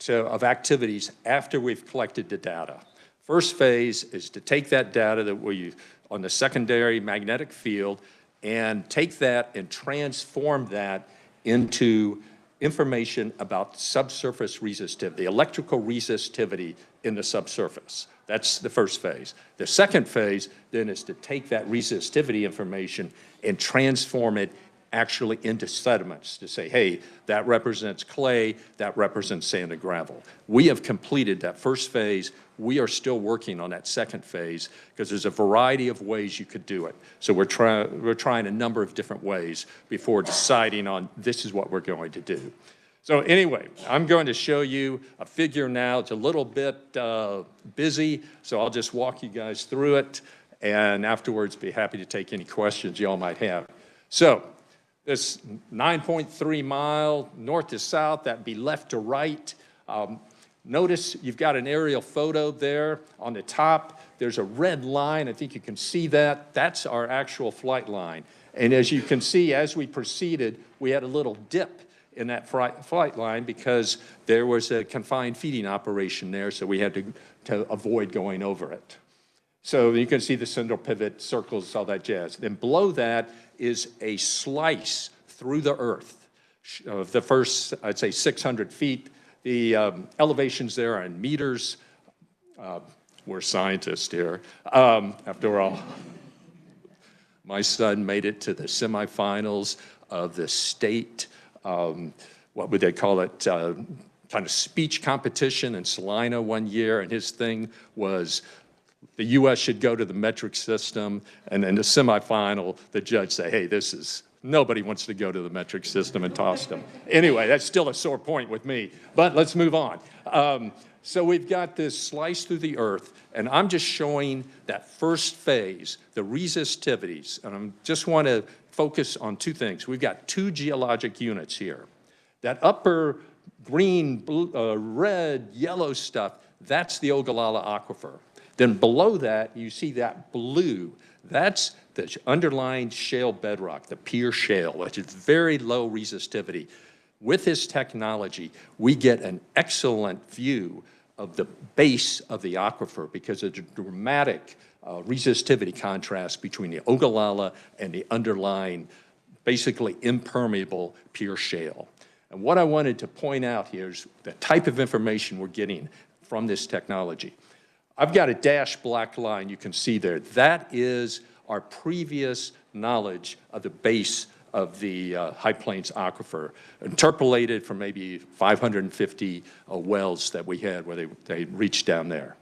of activities after we've collected the data. First phase is to take that data that we on the secondary magnetic field and take that and transform that into information about subsurface resistivity, electrical resistivity in the subsurface. That's the first phase. The second phase then is to take that resistivity information and transform it actually into sediments to say, hey, that represents clay, that represents sand and gravel. We have completed that first phase. We are still working on that second phase because there's a variety of ways you could do it. So we're trying a number of different ways before deciding on this is what we're going to do. So anyway, I'm going to show you a figure now. It's a little bit busy, so I'll just walk you guys through it, and afterwards be happy to take any questions y'all might have. So this 9.3 mile north to south, that'd be left to right. Notice you've got an aerial photo there on the top. There's a red line. I think you can see that. That's our actual flight line. And as you can see, as we proceeded, we had a little dip in that flight line because there was a confined feeding operation there, so we had to avoid going over it. So you can see the central pivot, circles, all that jazz. Then below that is a slice through the earth of the first, I'd say, 600 feet. The elevations there are in meters. We're scientists here, after all. My son made it to the semifinals of the state, what would they call it, kind of speech competition in Salina one year, and his thing was the U.S. should go to the metric system, and in the semifinal, the judge said, hey, nobody wants to go to the metric system, and tossed them. Anyway, that's still a sore point with me, but let's move on. So we've got this slice through the earth, and I'm just showing that first phase, the resistivities, and I just want to focus on two things. We've got two geologic units here. That upper green, blue, red, yellow stuff, that's the Ogallala Aquifer. Then below that, you see that blue. That's the underlying shale bedrock, the Pierre Shale, which is very low resistivity. With this technology, we get an excellent view of the base of the aquifer because of the dramatic resistivity contrast between the Ogallala and the underlying, basically impermeable Pierre Shale. And what I wanted to point out here is the type of information we're getting from this technology. I've got a dashed black line you can see there. That is our previous knowledge of the base of the High Plains Aquifer, interpolated from maybe 550 wells that we had where they reached down there.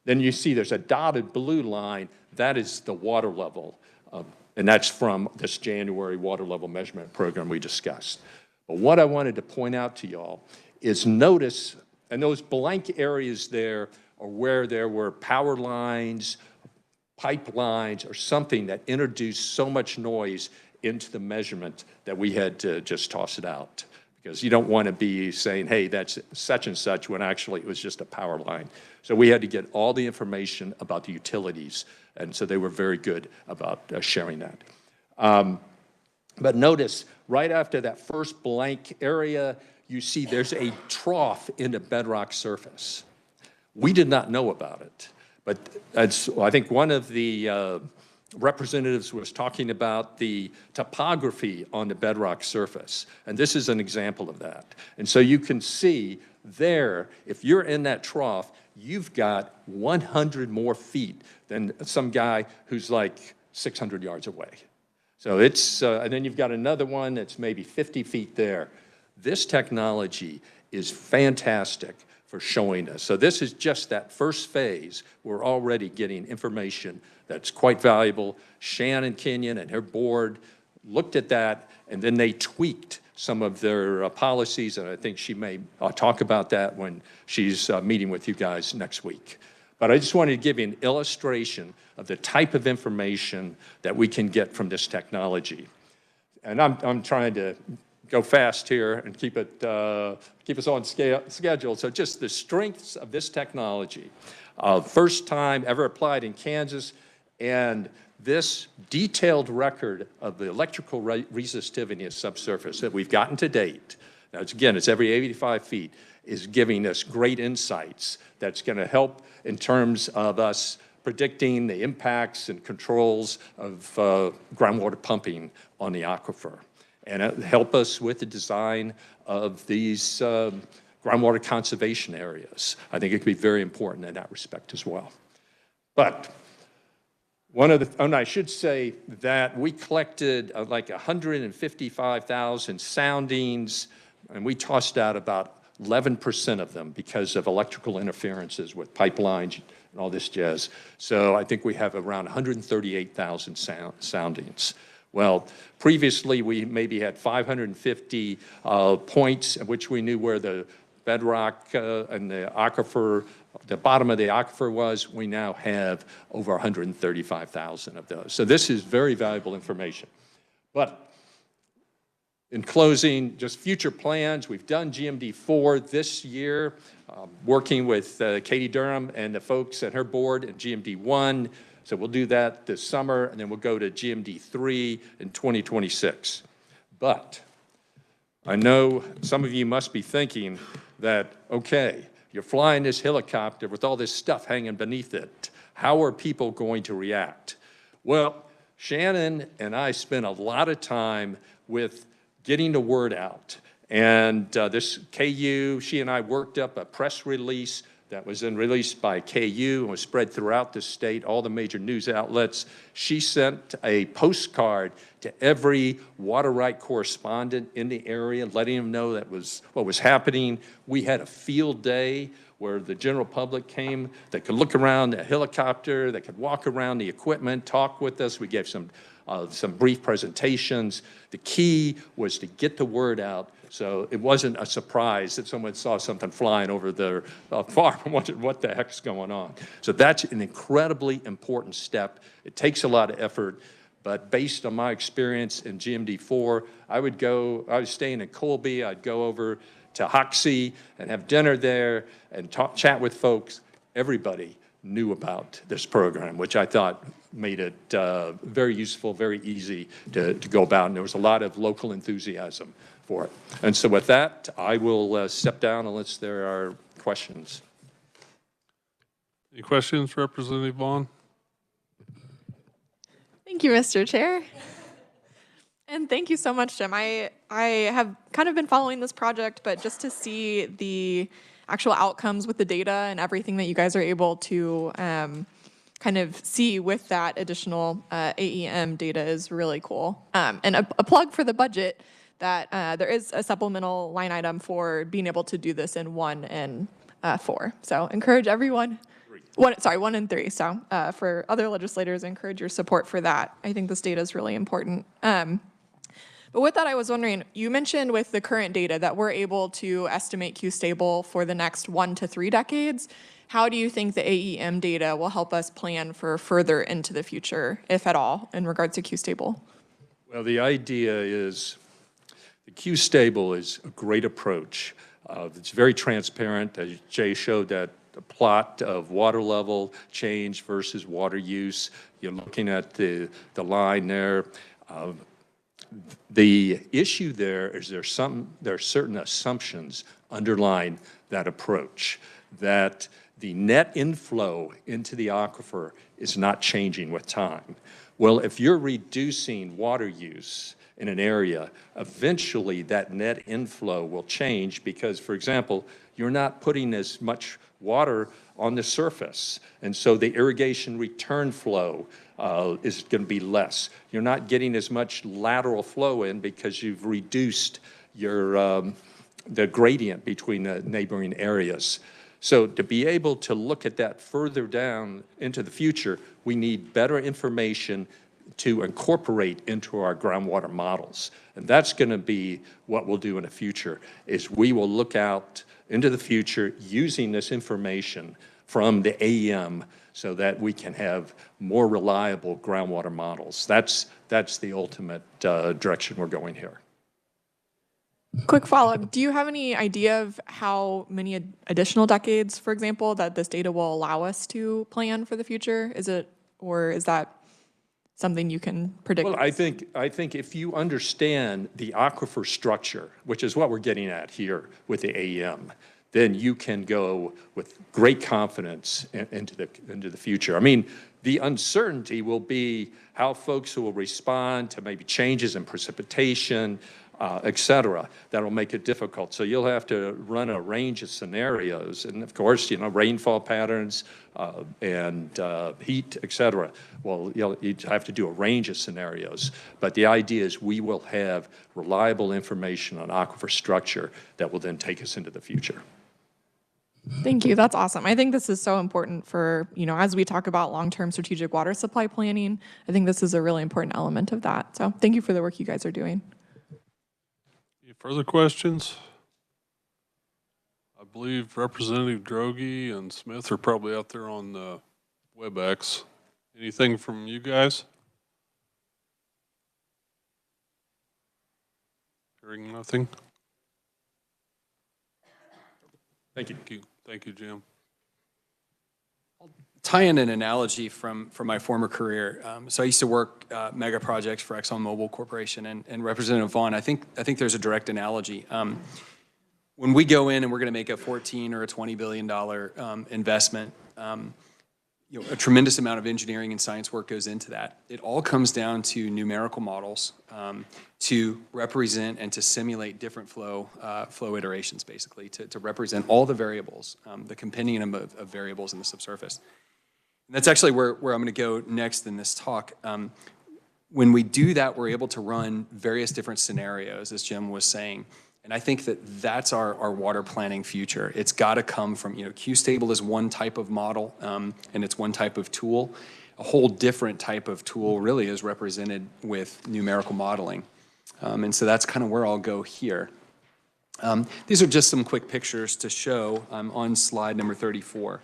Then you see there's a dotted blue line. That is the water level, and that's from this January water level measurement program we discussed. But what I wanted to point out to y'all is notice, and those blank areas there are where there were power lines, pipelines, or something that introduced so much noise into the measurement that we had to just toss it out. Because you don't want to be saying, hey, that's such and such, when actually it was just a power line. So we had to get all the information about the utilities, and so they were very good about sharing that. But notice, right after that first blank area, you see there's a trough in the bedrock surface. We did not know about it, but I think one of the representatives was talking about the topography on the bedrock surface, and this is an example of that. And so you can see there, if you're in that trough, you've got 100 more feet than some guy who's like 600 yards away. So it's, and then you've got another one that's maybe 50 feet there. This technology is fantastic for showing us. So this is just that first phase. We're already getting information that's quite valuable. Shannon Kenyon and her board looked at that, and then they tweaked some of their policies, and I think she may talk about that when she's meeting with you guys next week. But I just wanted to give you an illustration of the type of information that we can get from this technology. And I'm trying to go fast here and keep us on schedule. So just the strengths of this technology. First time ever applied in Kansas, and this detailed record of the electrical resistivity of subsurface that we've gotten to date, now it's every 85 feet, is giving us great insights that's going to help in terms of us predicting the impacts and controls of groundwater pumping on the aquifer, and help us with the design of these groundwater conservation areas. I think it could be very important in that respect as well. But and I should say that we collected like 155,000 soundings, and we tossed out about 11% of them because of electrical interferences with pipelines and all this jazz. So I think we have around 138,000 soundings. Well, previously we maybe had 550 points at which we knew where the bedrock and the aquifer, the bottom of the aquifer was. We now have over 135,000 of those. So this is very valuable information. But in closing, just future plans. We've done GMD4 this year, working with Katie Durham and the folks at her board at GMD1. So we'll do that this summer, and then we'll go to GMD3 in 2026. But I know some of you must be thinking that, okay, you're flying this helicopter with all this stuff hanging beneath it. How are people going to react? Well, Shannon and I spent a lot of time with getting the word out. And this KU, she and I worked up a press release that was then released by KU and was spread throughout the state, all the major news outlets. She sent a postcard to every water right correspondent in the area, letting them know that was what was happening. We had a field day where the general public came, they could look around the helicopter, they could walk around the equipment, talk with us. We gave some brief presentations. The key was to get the word out, so it wasn't a surprise that someone saw something flying over their farm and wondered what the heck's going on. So that's an incredibly important step. It takes a lot of effort, but based on my experience in GMD4, I was staying in Colby, I'd go over to Hoxie and have dinner there and chat with folks. Everybody knew about this program, which I thought made it very useful, very easy to go about, and there was a lot of local enthusiasm for it. And so with that, I will step down unless there are questions. Any questions, Representative Vaughn? Thank you, Mr. Chair. And thank you so much, Jim. I have kind of been following this project, but just to see the actual outcomes with the data and everything that you guys are able to kind of see with that additional AEM data is really cool. And a plug for the budget that there is a supplemental line item for being able to do this in 1 and 4. So encourage everyone. 1 and 3. So for other legislators, I encourage your support for that. I think this data is really important. But with that, I was wondering, you mentioned with the current data that we're able to estimate Q-stable for the next 1 to 3 decades. How do you think the AEM data will help us plan for further into the future, if at all, in regards to Q-stable? Well, the idea is the Q-stable is a great approach. It's very transparent. As Jay showed that the plot of water level change versus water use. You're looking at the line there. The issue there is there are certain assumptions underlying that approach, that the net inflow into the aquifer is not changing with time. Well, if you're reducing water use in an area, eventually that net inflow will change because, for example, you're not putting as much water on the surface, and so the irrigation return flow is going to be less. You're not getting as much lateral flow in because you've reduced your the gradient between the neighboring areas. So to be able to look at that further down into the future, we need better information to incorporate into our groundwater models. And that's going to be what we'll do in the future, is we will look out into the future using this information from the AEM so that we can have more reliable groundwater models. That's the ultimate direction we're going here. Quick follow-up. Do you have any idea of how many additional decades, for example, that this data will allow us to plan for the future? Is that something you can predict? Well, I think if you understand the aquifer structure, which is what we're getting at here with the AEM, then you can go with great confidence into the future. I mean, the uncertainty will be how folks will respond to maybe changes in precipitation, et cetera. That'll make it difficult. So you'll have to run a range of scenarios. And of course, rainfall patterns and heat, et cetera. Well, you'd have to do a range of scenarios. But the idea is we will have reliable information on aquifer structure that will then take us into the future. Thank you. That's awesome. I think this is so important for, as we talk about long-term strategic water supply planning, I think this is a really important element of that. So thank you for the work you guys are doing. Any further questions? I believe Representative Droege and Smith are probably out there on the WebEx. Anything from you guys? Hearing nothing. Thank you. Thank you, Jim. Tie in an analogy from my former career. So I used to work mega projects for ExxonMobil Corporation, and Representative Vaughn, I think there's a direct analogy. When we go in and we're going to make a $14 or a $20 billion investment, a tremendous amount of engineering and science work goes into that. It all comes down to numerical models to represent and to simulate different flow iterations, basically, to represent all the variables, the compendium of variables in the subsurface. And that's actually where I'm going to go next in this talk. When we do that, we're able to run various different scenarios, as Jim was saying. And I think that's our water planning future. It's got to come from, Q-stable is one type of model, and it's one type of tool. A whole different type of tool really is represented with numerical modeling. And so that's kind of where I'll go here. These are just some quick pictures to show on slide number 34.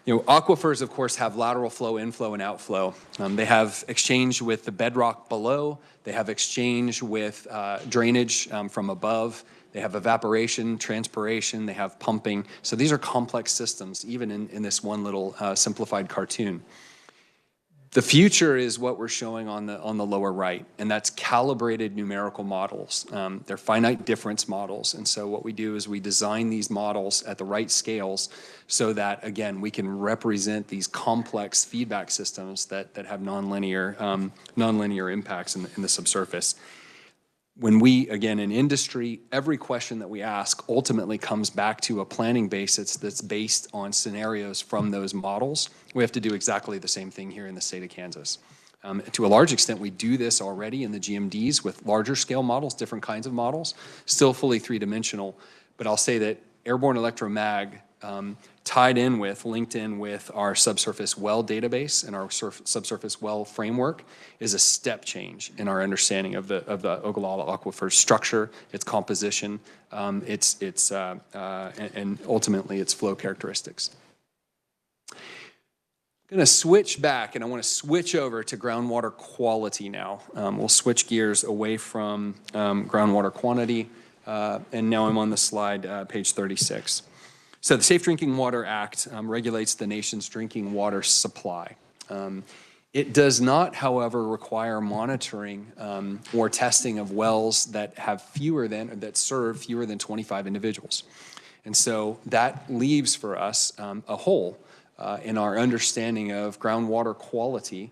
Aquifers, of course, have lateral flow, inflow, and outflow. They have exchange with the bedrock below. They have exchange with drainage from above. They have evaporation, transpiration. They have pumping. So these are complex systems, even in this one little simplified cartoon. The future is what we're showing on the lower right, and that's calibrated numerical models. They're finite difference models, and so what we do is we design these models at the right scales so that, again, we can represent these complex feedback systems that have nonlinear impacts in the subsurface. When we, again, in industry, every question that we ask ultimately comes back to a planning basis that's based on scenarios from those models. We have to do exactly the same thing here in the state of Kansas. To a large extent, we do this already in the GMDs with larger scale models, different kinds of models, still fully three-dimensional. But I'll say that airborne electromag linked in with our subsurface well database and our subsurface well framework is a step change in our understanding of the Ogallala Aquifer structure, its composition, and ultimately its flow characteristics. I'm going to switch back, and I want to switch over to groundwater quality now. We'll switch gears away from groundwater quantity, and now I'm on the slide, page 36. So the Safe Drinking Water Act regulates the nation's drinking water supply. It does not, however, require monitoring or testing of wells that serve fewer than 25 individuals. And so that leaves for us a hole in our understanding of groundwater quality,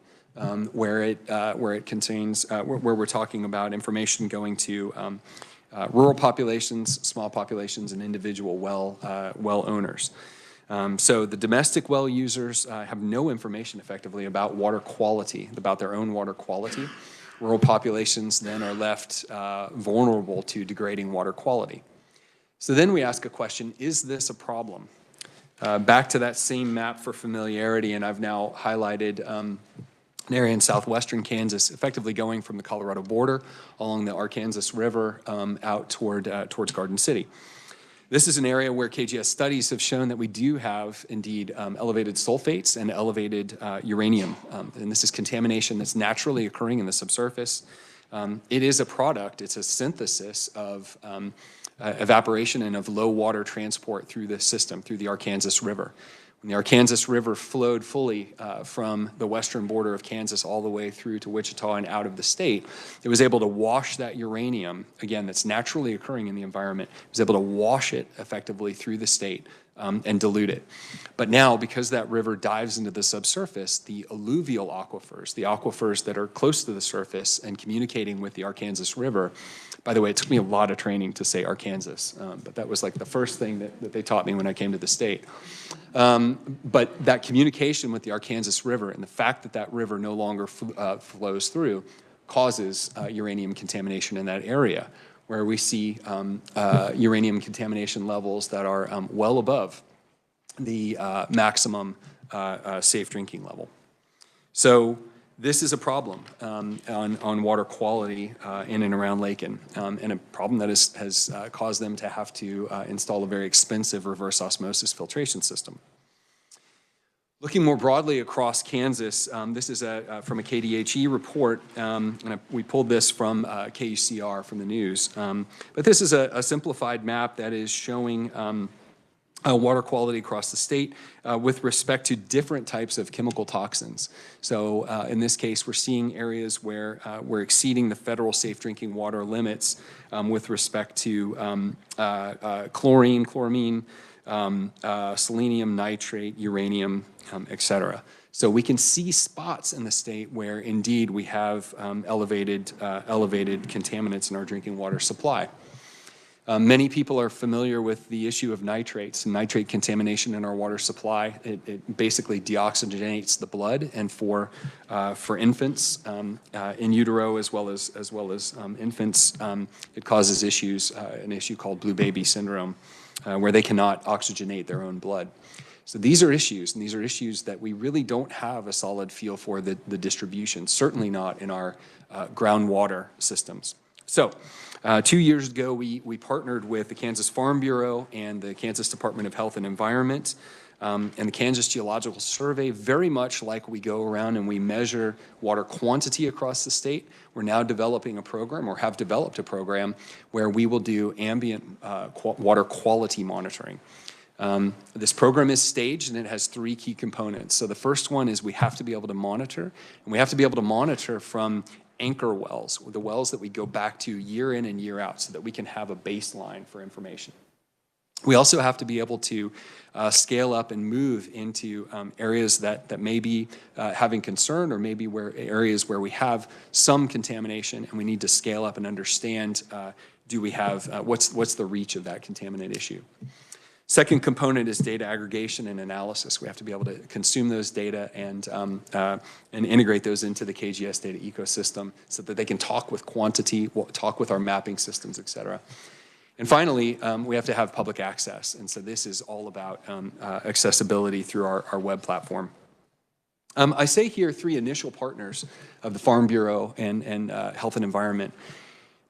where we're talking about information going to rural populations, small populations, and individual well owners. So the domestic well users have no information effectively about water quality, about their own water quality. Rural populations then are left vulnerable to degrading water quality. So then we ask a question, is this a problem? Back to that same map for familiarity, and I've now highlighted an area in southwestern Kansas, effectively going from the Colorado border along the Arkansas River out towards Garden City. This is an area where KGS studies have shown that we do have, indeed, elevated sulfates and elevated uranium. And this is contamination that's naturally occurring in the subsurface. It is a product, it's a synthesis of evaporation and of low water transport through the system, through the Arkansas River. When the Arkansas River flowed fully from the western border of Kansas all the way through to Wichita and out of the state, it was able to wash that uranium, again, that's naturally occurring in the environment, it was able to wash it effectively through the state, and dilute it. But now, because that river dives into the subsurface, the alluvial aquifers, the aquifers that are close to the surface and communicating with the Arkansas River, by the way, it took me a lot of training to say Arkansas, but that was like the first thing that they taught me when I came to the state. But that communication with the Arkansas River and the fact that that river no longer flows through causes uranium contamination in that area, where we see uranium contamination levels that are well above the maximum safe drinking level. So this is a problem on water quality in and around Lakin, and a problem that has caused them to have to install a very expensive reverse osmosis filtration system. Looking more broadly across Kansas, this is from a KDHE report, and we pulled this from KUCR from the news. But this is a simplified map that is showing water quality across the state with respect to different types of chemical toxins. So in this case, we're seeing areas where we're exceeding the federal safe drinking water limits with respect to chlorine, chloramine, selenium, nitrate, uranium, et cetera. So we can see spots in the state where indeed we have elevated contaminants in our drinking water supply. Many people are familiar with the issue of nitrates and nitrate contamination in our water supply. It basically deoxygenates the blood, and for infants in utero as well as infants, it causes issues, an issue called blue baby syndrome, where they cannot oxygenate their own blood. So these are issues, and these are issues that we really don't have a solid feel for the distribution, certainly not in our groundwater systems. So 2 years ago, we partnered with the Kansas Farm Bureau and the Kansas Department of Health and Environment and the Kansas Geological Survey. Very much like we go around and we measure water quantity across the state, we're now developing a program, or have developed a program, where we will do ambient water quality monitoring. This program is staged, and it has 3 key components. So the first one is we have to be able to monitor, and we have to be able to monitor from anchor wells, the wells that we go back to year in and year out, so that we can have a baseline for information. We also have to be able to scale up and move into areas that may be having concern, or maybe areas where we have some contamination, and we need to scale up and understand, do we have, what's the reach of that contaminant issue. Second component is data aggregation and analysis. We have to be able to consume those data and integrate those into the KGS data ecosystem so that they can talk with quantity, talk with our mapping systems, et cetera. And finally, we have to have public access. And so this is all about accessibility through our web platform. I say here 3 initial partners of the Farm Bureau and Health and Environment.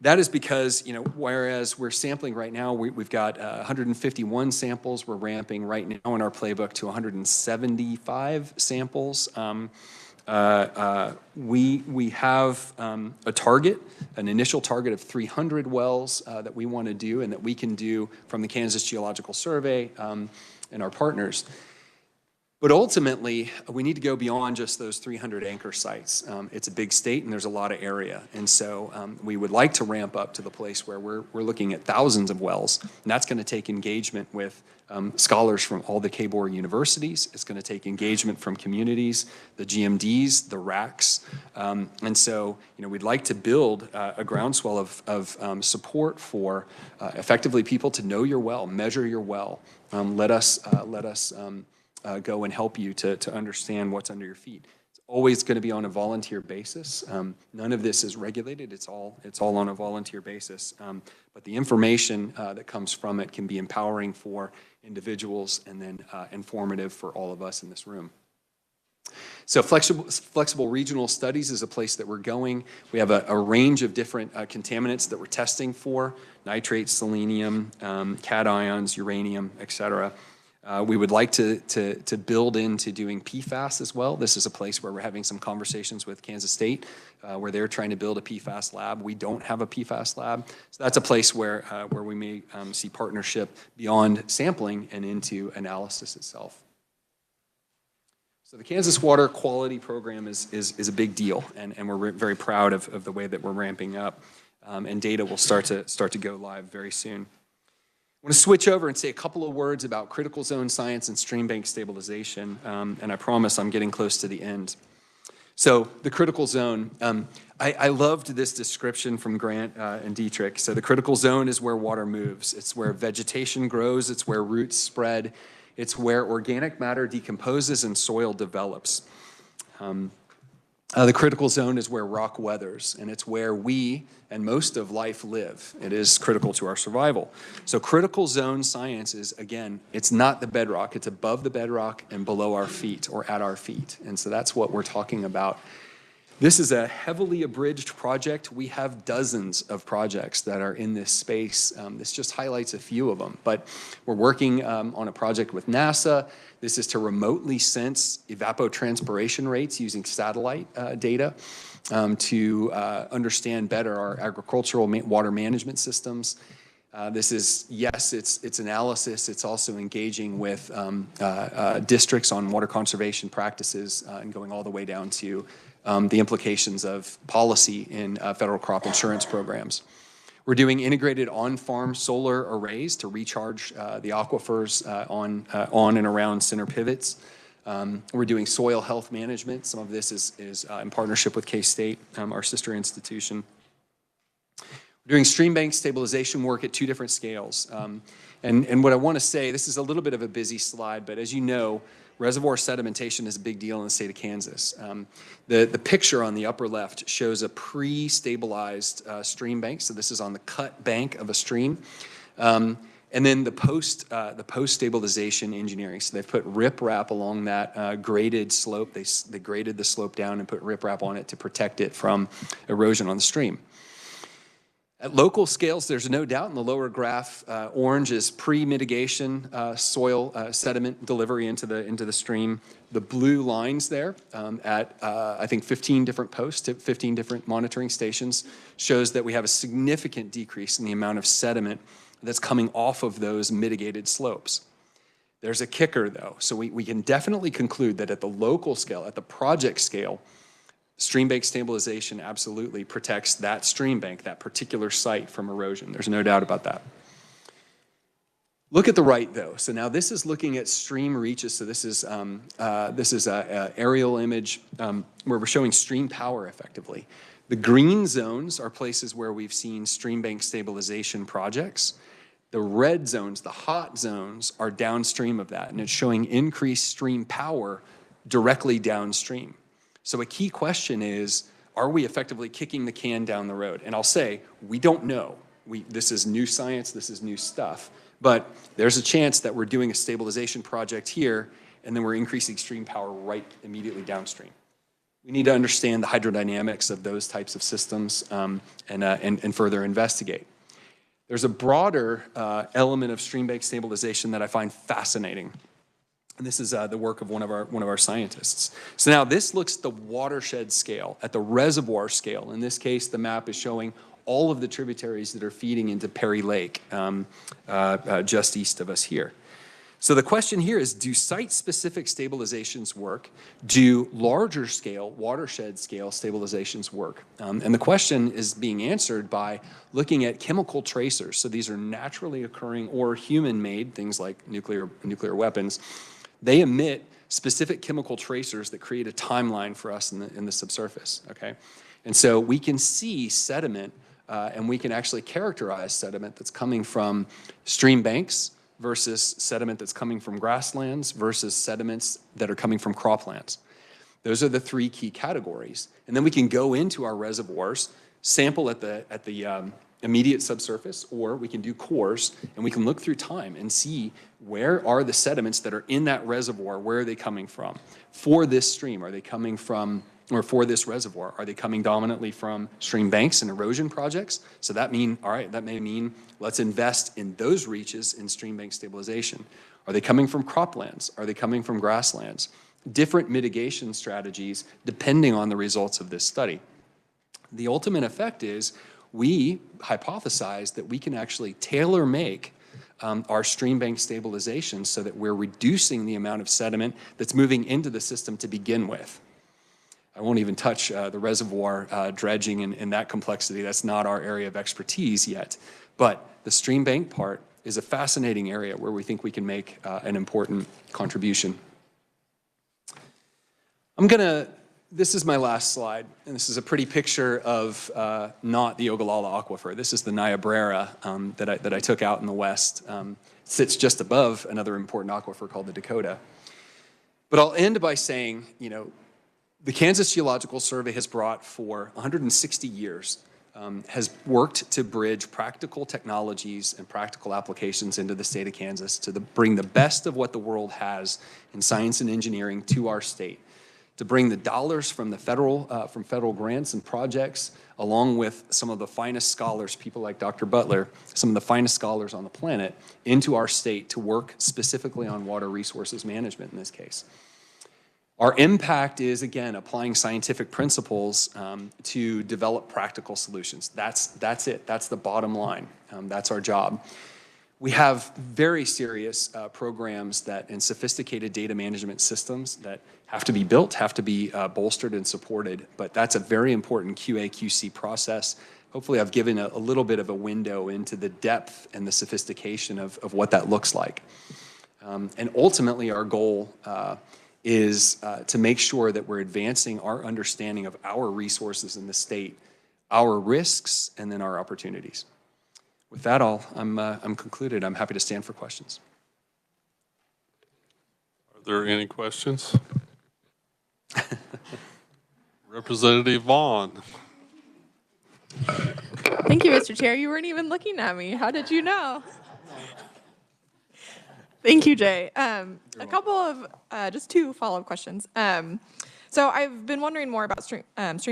That is because, whereas we're sampling right now, we've got 151 samples. We're ramping right now in our playbook to 175 samples. We have a target, an initial target of 300 wells that we want to do, and that we can do from the Kansas Geological Survey and our partners. But ultimately, we need to go beyond just those 300 anchor sites. It's a big state, and there's a lot of area. And so we would like to ramp up to the place where we're looking at thousands of wells. And that's going to take engagement with scholars from all the KBOR universities. It's going to take engagement from communities, the GMDs, the RACs. And so, we'd like to build a groundswell of support for effectively people to know your well, measure your well. Let us go and help you to understand what's under your feet. It's always going to be on a volunteer basis. None of this is regulated. It's all on a volunteer basis. But the information that comes from it can be empowering for individuals and then informative for all of us in this room. So flexible regional studies is a place that we're going. We have a range of different contaminants that we're testing for: nitrates, selenium, cations, uranium, et cetera. We would like to build into doing PFAS as well. This is a place where we're having some conversations with Kansas State, where they're trying to build a PFAS lab. We don't have a PFAS lab. So that's a place where we may see partnership beyond sampling and into analysis itself. So the Kansas Water Quality Program is a big deal, and we're very proud of the way that we're ramping up. And data will start to go live very soon. want to switch over and say a couple of words about critical zone science and stream bank stabilization, and I promise I'm getting close to the end. So the critical zone, I loved this description from Grant and Dietrich. So the critical zone is where water moves. It's where vegetation grows. It's where roots spread. It's where organic matter decomposes and soil develops. The critical zone is where rock weathers, and it's where we and most of life live. It is critical to our survival. So critical zone science is, again, it's not the bedrock. It's above the bedrock and below our feet or at our feet. And so that's what we're talking about. This is a heavily abridged project. We have dozens of projects that are in this space. This just highlights a few of them. But we're working on a project with NASA. This is to remotely sense evapotranspiration rates using satellite data to understand better our agricultural water management systems. This is, yes, it's analysis. It's also engaging with districts on water conservation practices and going all the way down to the implications of policy in federal crop insurance programs. We're doing integrated on-farm solar arrays to recharge the aquifers on and around center pivots. We're doing soil health management. Some of this is in partnership with K-State, our sister institution. We're doing stream bank stabilization work at 2 different scales. And what I want to say, this is a little bit of a busy slide, but as you know, reservoir sedimentation is a big deal in the state of Kansas. The picture on the upper left shows a pre-stabilized stream bank. So this is on the cut bank of a stream. And then the post-stabilization engineering. So they've put riprap along that graded slope. They graded the slope down and put riprap on it to protect it from erosion on the stream. At local scales, there's no doubt in the lower graph, orange is pre-mitigation soil sediment delivery into the stream. The blue lines there at, I think, 15 different posts, 15 different monitoring stations, shows that we have a significant decrease in the amount of sediment that's coming off of those mitigated slopes. There's a kicker, though. So we can definitely conclude that at the local scale, at the project scale, stream bank stabilization absolutely protects that stream bank, that particular site, from erosion. There's no doubt about that. Look at the right, though. So now this is looking at stream reaches. So this is an aerial image where we're showing stream power effectively. The green zones are places where we've seen stream bank stabilization projects. The red zones, the hot zones, are downstream of that, and it's showing increased stream power directly downstream. So a key question is, are we effectively kicking the can down the road? And I'll say, we don't know. This is new science, this is new stuff. But there's a chance that we're doing a stabilization project here, and then we're increasing stream power right immediately downstream. We need to understand the hydrodynamics of those types of systems and further investigate. There's a broader element of stream bank stabilization that I find fascinating. And this is the work of one of our scientists. So now this looks at the watershed scale, at the reservoir scale. In this case, the map is showing all of the tributaries that are feeding into Perry Lake, just east of us here. So the question here is, do site-specific stabilizations work? Do larger scale, watershed scale stabilizations work? And the question is being answered by looking at chemical tracers. So these are naturally occurring or human-made, things like nuclear weapons. They emit specific chemical tracers that create a timeline for us in the subsurface, okay? And so we can see sediment, and we can actually characterize sediment that's coming from stream banks versus sediment that's coming from grasslands versus sediments that are coming from croplands. Those are the 3 key categories. And then we can go into our reservoirs, sample at the immediate subsurface, or we can do cores, and we can look through time and see where are the sediments that are in that reservoir, where are they coming from? For this stream, are they coming from, or for this reservoir, are they coming dominantly from stream banks and erosion projects? So that may mean let's invest in those reaches in stream bank stabilization. Are they coming from croplands? Are they coming from grasslands? Different mitigation strategies depending on the results of this study. The ultimate effect is we hypothesize that we can actually tailor-make our stream bank stabilization so that we're reducing the amount of sediment that's moving into the system to begin with. I won't even touch the reservoir dredging and that complexity. That's not our area of expertise yet. But the stream bank part is a fascinating area where we think we can make an important contribution. This is my last slide, and this is a pretty picture of not the Ogallala Aquifer. This is the Niobrara that I took out in the west. Sits just above another important aquifer called the Dakota. But I'll end by saying, the Kansas Geological Survey has brought for 160 years, has worked to bridge practical technologies and practical applications into the state of Kansas to bring the best of what the world has in science and engineering to our state, to bring the dollars from the federal grants and projects, along with some of the finest scholars, people like Dr. Butler, some of the finest scholars on the planet, into our state to work specifically on water resources management in this case. Our impact is, again, applying scientific principles to develop practical solutions. That's it. That's the bottom line. That's our job. We have very serious programs and sophisticated data management systems that have to be built, have to be bolstered and supported, but that's a very important QA/QC process. Hopefully I've given a little bit of a window into the depth and the sophistication of what that looks like. And ultimately our goal is to make sure that we're advancing our understanding of our resources in the state, our risks, and then our opportunities. With that, I'm concluded. I'm happy to stand for questions. Are there any questions? Representative Vaughn. Thank you, Mr. Chair. You weren't even looking at me. How did you know? Thank you, Jay. A couple of, just two follow-up questions. So I've been wondering more about stream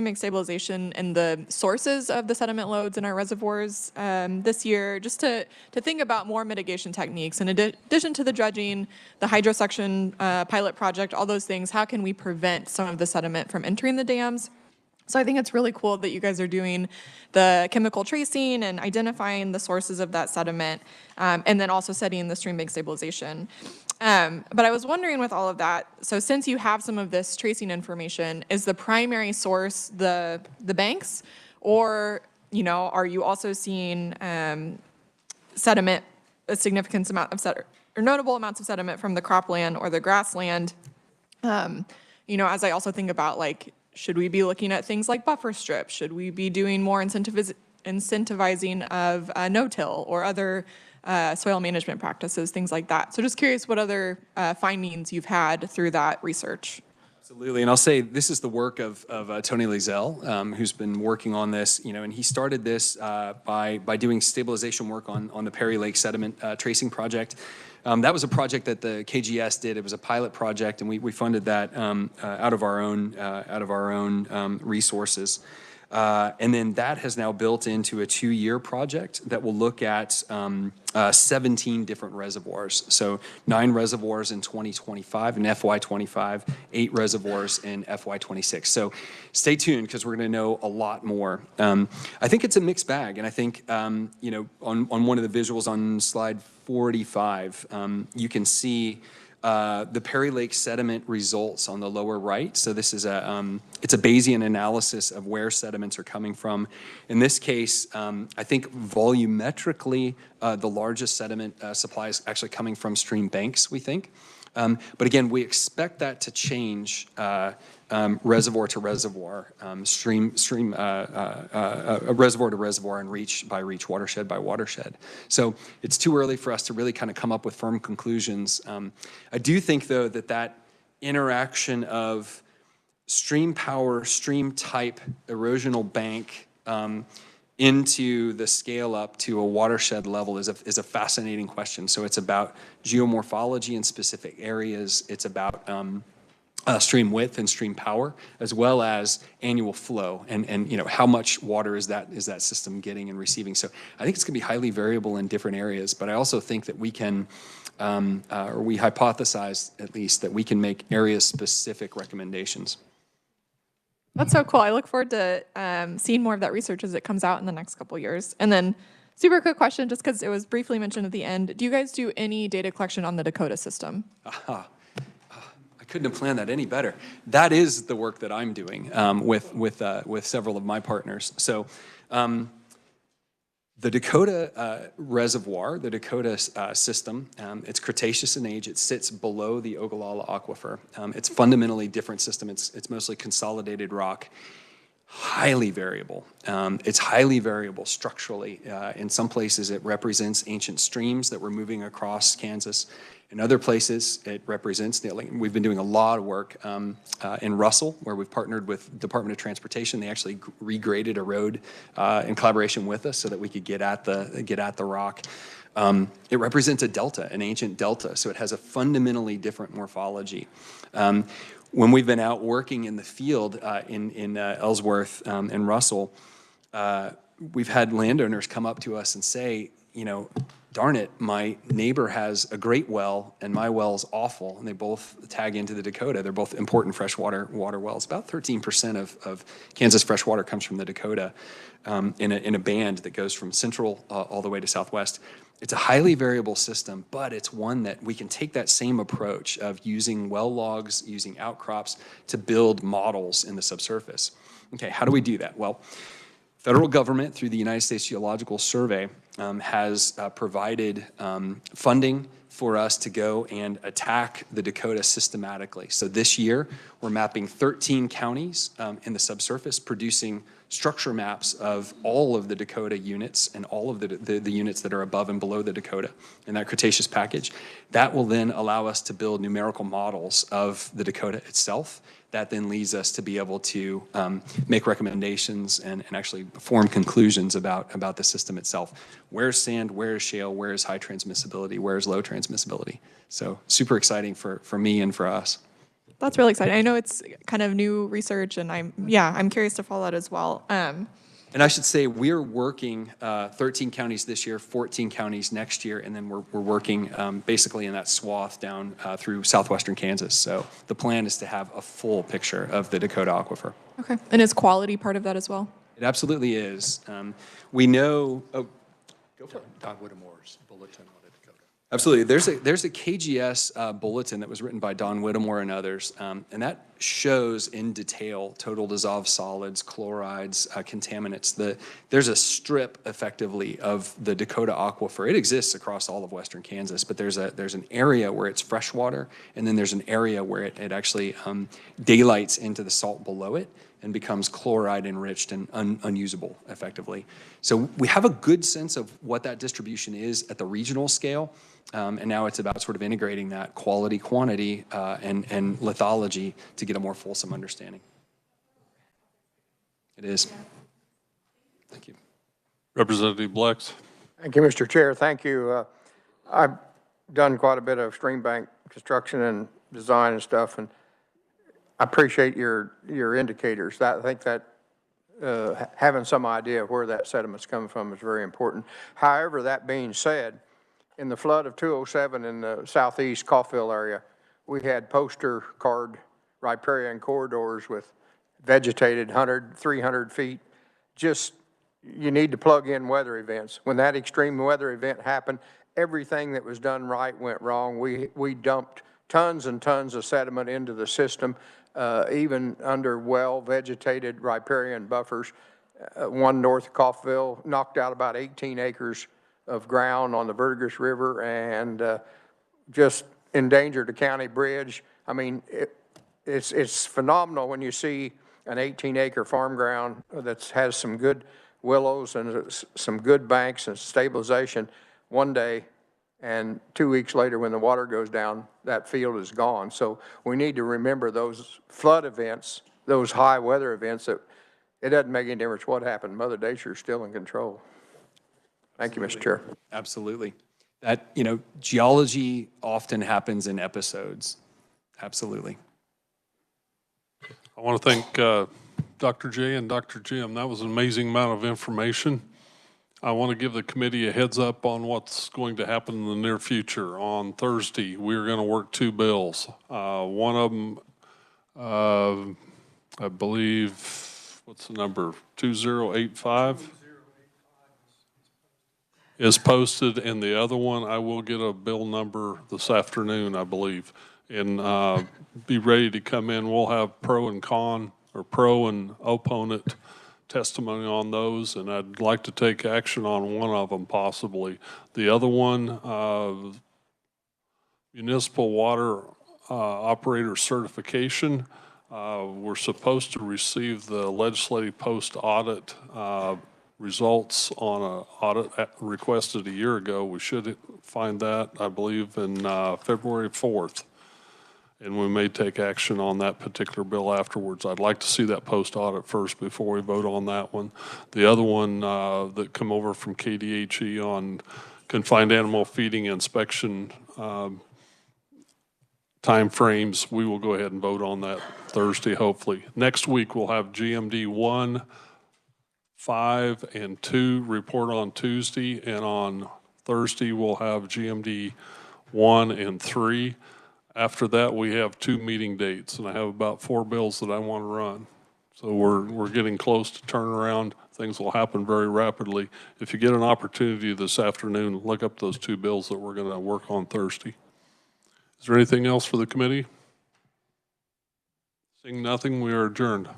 bank stabilization and the sources of the sediment loads in our reservoirs this year, just to think about more mitigation techniques. In addition to the dredging, the hydrosection pilot project, all those things, how can we prevent some of the sediment from entering the dams? So I think it's really cool that you guys are doing the chemical tracing and identifying the sources of that sediment, and then also studying the stream bank stabilization. But I was wondering with all of that, so since you have some of this tracing information, is the primary source the banks, or are you also seeing sediment, a significant amount of or notable amounts of sediment from the cropland or the grassland? As I also think about should we be looking at things like buffer strips? Should we be doing more incentivizing of no-till or other soil management practices, things like that? So just curious what other findings you've had through that research. Absolutely, and I'll say this is the work of Tony Lazell, who's been working on this, and he started this by doing stabilization work on the Perry Lake sediment tracing project. That was a project that the KGS did. It was a pilot project, and we funded that out of our own resources. And then that has now built into a 2-year project that will look at 17 different reservoirs. So 9 reservoirs in 2025 and FY25, 8 reservoirs in FY26. So stay tuned because we're going to know a lot more. I think it's a mixed bag, and I think on one of the visuals on slide 45, you can see the Perry Lake sediment results on the lower right. So this is it's a Bayesian analysis of where sediments are coming from. In this case, I think volumetrically, the largest sediment supply is actually coming from stream banks, we think. But again, we expect that to change reservoir to reservoir, reservoir to reservoir, and reach by reach, watershed by watershed. So it's too early for us to really kind of come up with firm conclusions. I do think, though, that interaction of stream power, stream type, erosional bank into the scale up to a watershed level is a fascinating question. So it's about geomorphology in specific areas. It's about stream width and stream power, as well as annual flow, and how much water is that system getting and receiving. So I think it's going to be highly variable in different areas, but I also think that we can, or we hypothesize at least, that we can make area-specific recommendations. That's so cool. I look forward to seeing more of that research as it comes out in the next couple years. And then super quick question, just because it was briefly mentioned at the end, do you guys do any data collection on the Dakota system? I couldn't have planned that any better. That is the work that I'm doing with several of my partners. So The Dakota Reservoir, the Dakota system, it's Cretaceous in age. It sits below the Ogallala Aquifer. It's fundamentally different system. It's mostly consolidated rock, highly variable. It's highly variable structurally. In some places, it represents ancient streams that were moving across Kansas. In other places, it represents, we've been doing a lot of work in Russell, where we've partnered with Department of Transportation. They actually regraded a road in collaboration with us so that we could get at the rock. It represents a delta, an ancient delta, so it has a fundamentally different morphology. When we've been out working in the field in Ellsworth and Russell, we've had landowners come up to us and say, you know, darn it, my neighbor has a great well and my well's awful, and they both tag into the Dakota. They're both important freshwater wells. About 13% of Kansas freshwater comes from the Dakota in a band that goes from central all the way to southwest. It's a highly variable system, but it's one that we can take that same approach of using well logs, using outcrops to build models in the subsurface. Okay, how do we do that? Well, federal government through the United States Geological Survey has provided funding for us to go and attack the Dakota systematically. So this year, we're mapping 13 counties in the subsurface, producing structure maps of all of the Dakota units and all of the units that are above and below the Dakota in that Cretaceous package. That will then allow us to build numerical models of the Dakota itself. That then leads us to be able to make recommendations and actually form conclusions about the system itself. Where's sand, where's shale, where's high transmissibility, where's low transmissibility? So super exciting for me and for us. That's really exciting. I know it's kind of new research, and I'm curious to follow that as well. And I should say, we're working 13 counties this year, 14 counties next year, and then we're working basically in that swath down through southwestern Kansas. So the plan is to have a full picture of the Dakota Aquifer. Okay, and is quality part of that as well? It absolutely is. We know, go for it. Don Whittemore's bulletin on the Dakota. Absolutely. There's a KGS bulletin that was written by Don Whittemore and others, and that shows in detail total dissolved solids, chlorides, contaminants. There's a strip, effectively, of the Dakota Aquifer. It exists across all of western Kansas, but there's an area where it's freshwater, and then there's an area where it actually daylights into the salt below it and becomes chloride enriched and unusable, effectively. So we have a good sense of what that distribution is at the regional scale. And now it's about sort of integrating that quality, quantity, and lithology to get a more fulsome understanding. It is. Thank you. Representative Blex. Thank you, Mr. Chair. Thank you. I've done quite a bit of stream bank construction and design and stuff, and I appreciate your indicators. I think that having some idea of where that sediment's coming from is very important. However, that being said, in the flood of 207 in the southeast Coffeyville area, we had poster card riparian corridors with vegetated 100, 300 feet. Just, you need to plug in weather events. When that extreme weather event happened, everything that was done right went wrong. We dumped tons and tons of sediment into the system, even under well-vegetated riparian buffers. One north of Coffeyville knocked out about 18 acres of ground on the Verdigris River and just endangered a county bridge. I mean, it's phenomenal when you see an 18-acre farm ground that has some good willows and some good banks and stabilization one day, and 2 weeks later when the water goes down, that field is gone. So we need to remember those flood events, those high weather events, that it doesn't make any difference what happened. Mother Nature's still in control. Thank you, Mr. Chair. Absolutely. That, geology often happens in episodes. Absolutely. I want to thank Dr. J and Dr. Jim. That was an amazing amount of information. I want to give the committee a heads up on what's going to happen in the near future. On Thursday, we're going to work two bills. One of them, I believe, what's the number, 2085? Is posted, and the other one, I will get a bill number this afternoon, I believe, and be ready to come in. We'll have pro and con, or pro and opponent testimony on those, and I'd like to take action on one of them possibly. The other one, municipal water operator certification. We're supposed to receive the legislative post-audit results on an audit requested a year ago. We should find that, I believe, in February 4th. And we may take action on that particular bill afterwards. I'd like to see that post-audit first before we vote on that one. The other one that come over from KDHE on confined animal feeding inspection timeframes, we will go ahead and vote on that Thursday, hopefully. Next week, we'll have GMD 1, 5, and 2 report on Tuesday, and on Thursday, we'll have GMD 1 and 3. After that, we have 2 meeting dates, and I have about 4 bills that I want to run. So we're getting close to turnaround. Things will happen very rapidly. If you get an opportunity this afternoon, look up those 2 bills that we're going to work on Thursday. Is there anything else for the committee? Seeing nothing, we are adjourned.